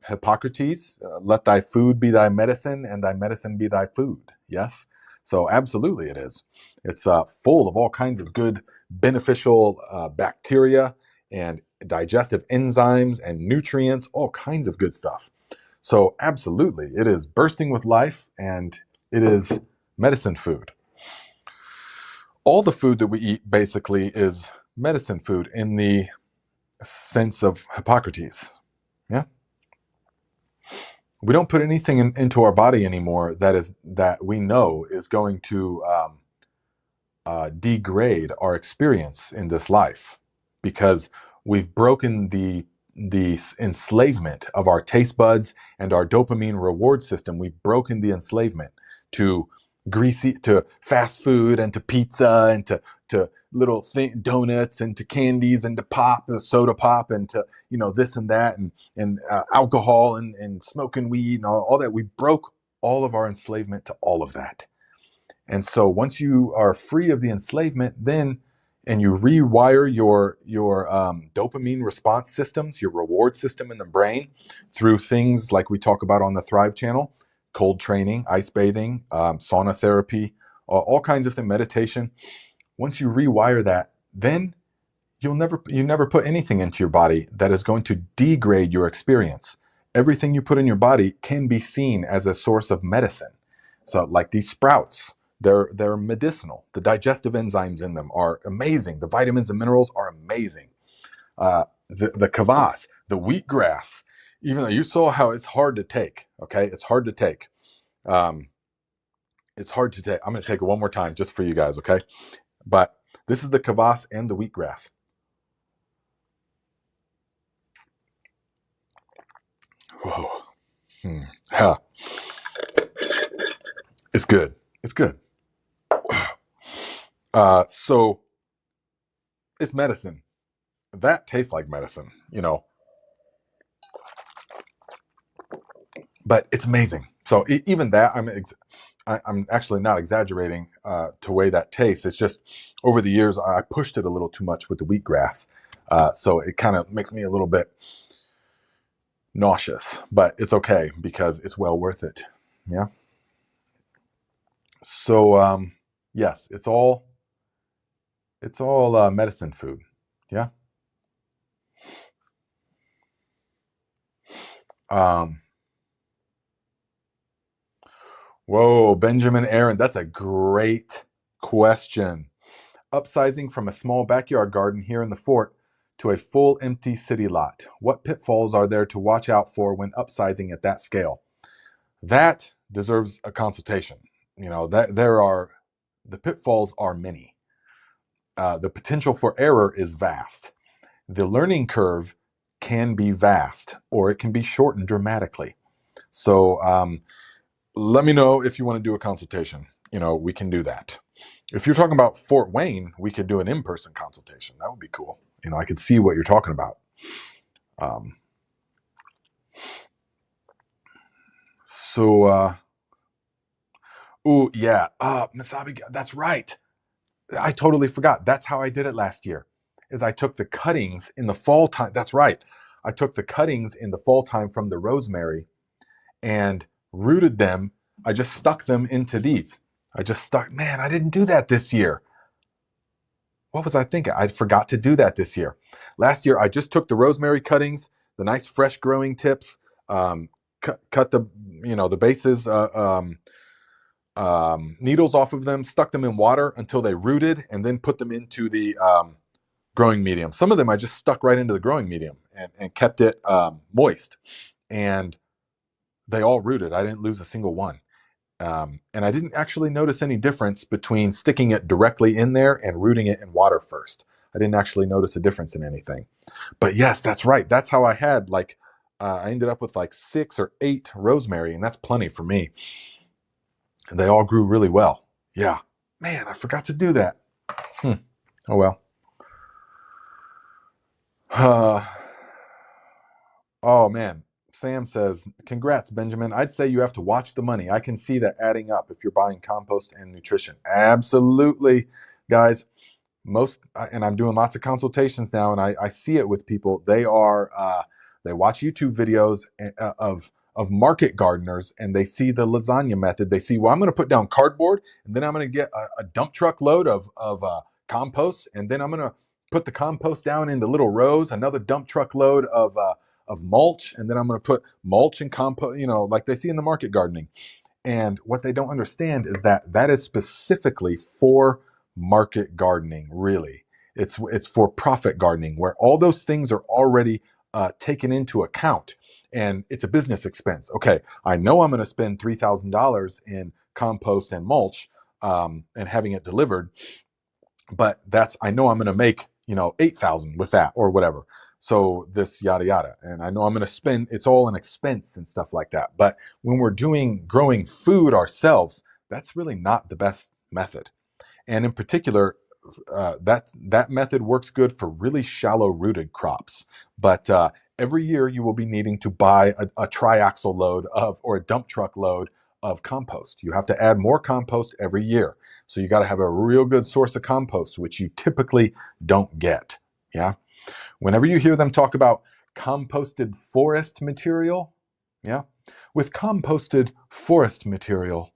Hippocrates, let thy food be thy medicine and thy medicine be thy food. Yes. So absolutely it is. It's full of all kinds of good beneficial bacteria and digestive enzymes and nutrients, all kinds of good stuff. So absolutely, it is bursting with life and it is medicine food. All the food that we eat basically is medicine food in the sense of Hippocrates. Yeah. we don't put anything into our body anymore that we know is going to degrade our experience in this life, because we've broken the enslavement of our taste buds and our dopamine reward system. We've broken the enslavement to to fast food and to pizza and to little donuts and to candies and to pop, soda pop, and to this and that, and alcohol and smoking weed and all that. We broke all of our enslavement to all of that. And so once you are free of the enslavement, then and you rewire your dopamine response systems, your reward system in the brain, through things like we talk about on the Thrive channel: cold training, ice bathing, sauna therapy, all kinds of things, meditation. Once you rewire that, then you never put anything into your body that is going to degrade your experience. Everything you put in your body can be seen as a source of medicine. So like these sprouts, they're medicinal. The digestive enzymes in them are amazing. The vitamins and minerals are amazing. The kvass, the wheatgrass, even though you saw how it's hard to take, okay? It's hard to take. It's hard to take. I'm going to take it one more time just for you guys, okay? But this is the kvass and the wheatgrass. Whoa. Yeah. It's good. It's good. So it's medicine. That tastes like medicine, but it's amazing. So even that, I'm actually not exaggerating to way that tastes. It's just over the years I pushed it a little too much with the wheatgrass, so it kind of makes me a little bit nauseous. But it's okay because it's well worth it. Yeah. So yes, it's all medicine food. Yeah. Whoa, Benjamin Aaron, that's a great question. Upsizing from a small backyard garden here in the fort to a full empty city lot. What pitfalls are there to watch out for when upsizing at that scale? That deserves a consultation. The pitfalls are many. The potential for error is vast. The learning curve can be vast, or it can be shortened dramatically. So let me know if you want to do a consultation. We can do that. If you're talking about Fort Wayne, we could do an in-person consultation. That would be cool. I could see what you're talking about. Oh yeah, Masabi, that's right. I totally forgot. That's how I did it last year. Is I took the cuttings in the fall time. That's right. I took the cuttings in the fall time from the rosemary and rooted them. I just stuck them into these. Man, I didn't do that this year. What was I thinking? I forgot to do that this year. Last year, I just took the rosemary cuttings, the nice fresh growing tips, cut the bases, needles off of them, stuck them in water until they rooted, and then put them into the growing medium. Some of them I just stuck right into the growing medium and kept it moist. And they all rooted. I didn't lose a single one. And I didn't actually notice any difference between sticking it directly in there and rooting it in water first. I didn't actually notice a difference in anything. But yes, that's right. That's how I had I ended up with 6 or 8 rosemary, and that's plenty for me. And they all grew really well. Yeah. Man, I forgot to do that. Oh well. Oh man. Sam says, congrats, Benjamin. I'd say you have to watch the money. I can see that adding up if you're buying compost and nutrition. Absolutely, guys. And I'm doing lots of consultations now, and I see it with people. They watch YouTube videos of market gardeners, and they see the lasagna method. They see, well, I'm going to put down cardboard, and then I'm going to get a dump truck load of compost, and then I'm going to put the compost down into little rows, another dump truck load of mulch, and then I'm going to put mulch and compost, like they see in the market gardening. And what they don't understand is that is specifically for market gardening, really. It's for profit gardening, where all those things are already taken into account. And it's a business expense. Okay, I know I'm going to spend $3,000 in compost and mulch and having it delivered, but I know I'm going to make 8,000 with that or whatever. So this yada yada, and I know I'm going to spend. It's all an expense and stuff like that. But when we're growing food ourselves, that's really not the best method. And in particular, that method works good for really shallow rooted crops. But every year you will be needing to buy a triaxle load or a dump truck load of compost. You have to add more compost every year. So you got to have a real good source of compost, which you typically don't get. Yeah. Whenever you hear them talk about composted forest material, yeah, with composted forest material,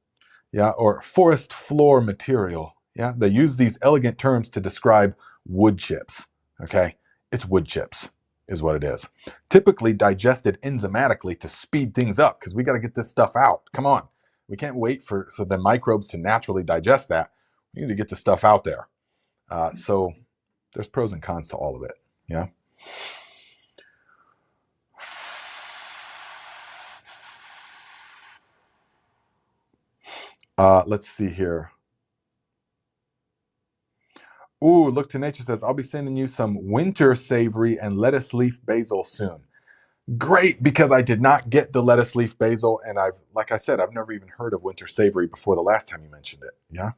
yeah, or forest floor material. Yeah, they use these elegant terms to describe wood chips. Okay, it's wood chips, is what it is. Typically digested enzymatically to speed things up because we got to get this stuff out. Come on, we can't wait for the microbes to naturally digest that. We need to get the stuff out there. So there's pros and cons to all of it. Yeah. Let's see here. Ooh, Look to Nature says, I'll be sending you some winter savory and lettuce leaf basil soon. Great, because I did not get the lettuce leaf basil, and like I said, I've never even heard of winter savory before the last time you mentioned it. Yeah.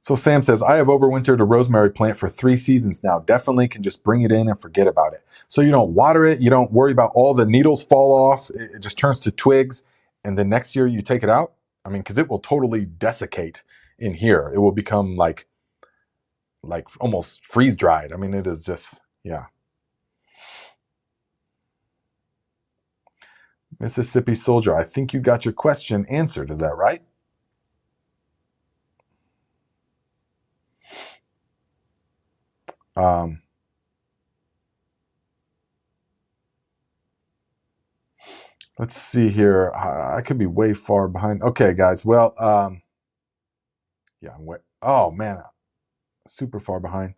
So Sam says, I have overwintered a rosemary plant for 3 seasons now. Definitely can just bring it in and forget about it. So you don't water it, you don't worry about all the needles fall off, it just turns to twigs, and then next year you take it out. I mean, because it will totally desiccate in here. It will become like almost freeze dried. I mean, it is just, yeah. Mississippi Soldier, I think you got your question answered. Is that right? Let's see here. I could be way far behind. Okay, guys. Well, yeah, I'm way. Oh man, super far behind.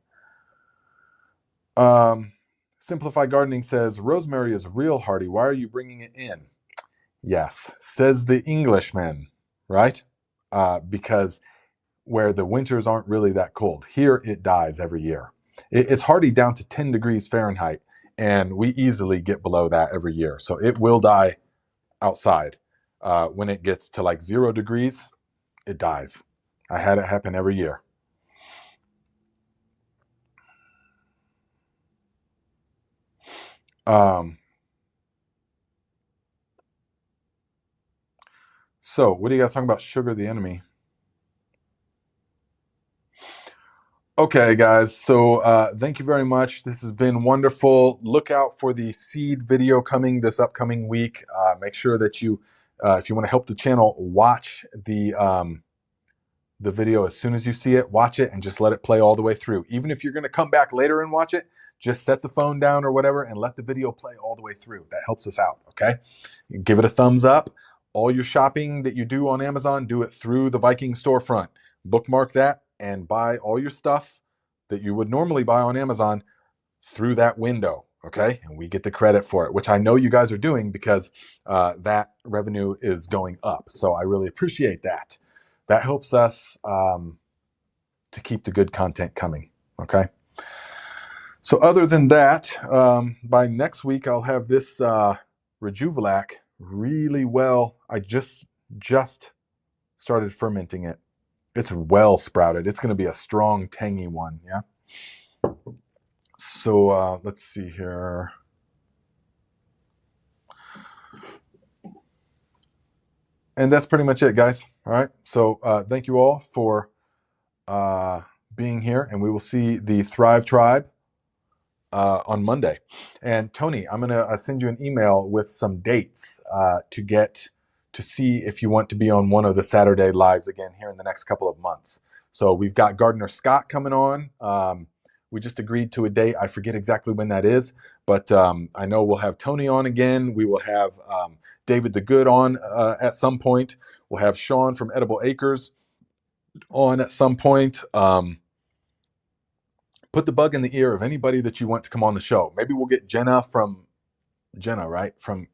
Simplified Gardening says rosemary is real hardy. Why are you bringing it in? Yes, says the Englishman, right? Because where the winters aren't really that cold. Here it dies every year. It's hardy down to 10 degrees Fahrenheit, and we easily get below that every year. So it will die outside. When it gets to like 0 degrees, it dies. I had it happen every year. So what are you guys talking about? Sugar the enemy. Okay, guys. So thank you very much. This has been wonderful. Look out for the seed video coming this upcoming week. Make sure that you, if you want to help the channel, watch the video as soon as you see it. Watch it and just let it play all the way through. Even if you're going to come back later and watch it, just set the phone down or whatever and let the video play all the way through. That helps us out. Okay, give it a thumbs up. All your shopping that you do on Amazon, do it through the Viking storefront. Bookmark that and buy all your stuff that you would normally buy on Amazon through that window. Okay, and we get the credit for it, which I know you guys are doing because that revenue is going up. So I really appreciate that. That helps us to keep the good content coming. Okay. So other than that, by next week I'll have this Rejuvelac really well. I just started fermenting it. It's well sprouted. It's going to be a strong, tangy one. Yeah. So let's see here. And that's pretty much it, guys. All right. So thank you all for being here, and we will see the Thrive Tribe on Monday. And Tony, I'm going to send you an email with some dates to see if you want to be on one of the Saturday lives again here in the next couple of months. So we've got Gardener Scott coming on. We just agreed to a date. I forget exactly when that is, but I know we'll have Tony on again. We will have David the Good on at some point. We'll have Sean from Edible Acres on at some point. Put the bug in the ear of anybody that you want to come on the show. Maybe we'll get Jenna, right? From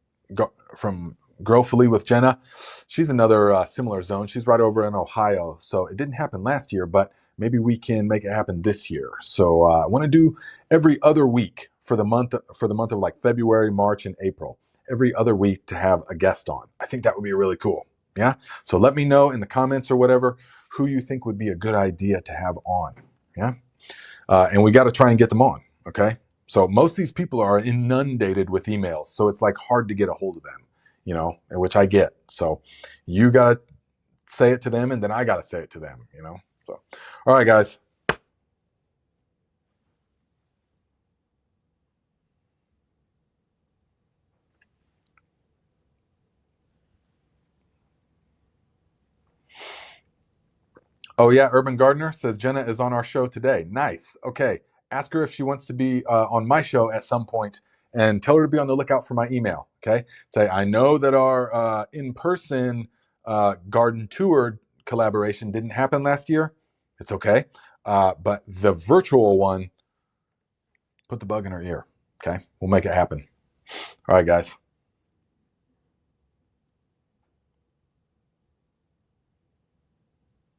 Growfully with Jenna. She's another similar zone. She's right over in Ohio. So it didn't happen last year, but maybe we can make it happen this year. So I want to do every other week for the month of like February, March, and April. Every other week to have a guest on. I think that would be really cool. Yeah. So let me know in the comments or whatever who you think would be a good idea to have on. Yeah. And we got to try and get them on. Okay. So most of these people are inundated with emails. So it's like hard to get a hold of them, which I get. So you got to say it to them and then I got to say it to them, So, all right, guys. Oh, yeah. Urban Gardener says Jenna is on our show today. Nice. Okay. Ask her if she wants to be on my show at some point and tell her to be on the lookout for my email. Okay. Say, I know that our in-person garden tour collaboration didn't happen last year. It's okay. But the virtual one, put the bug in her ear. Okay. We'll make it happen. All right, guys.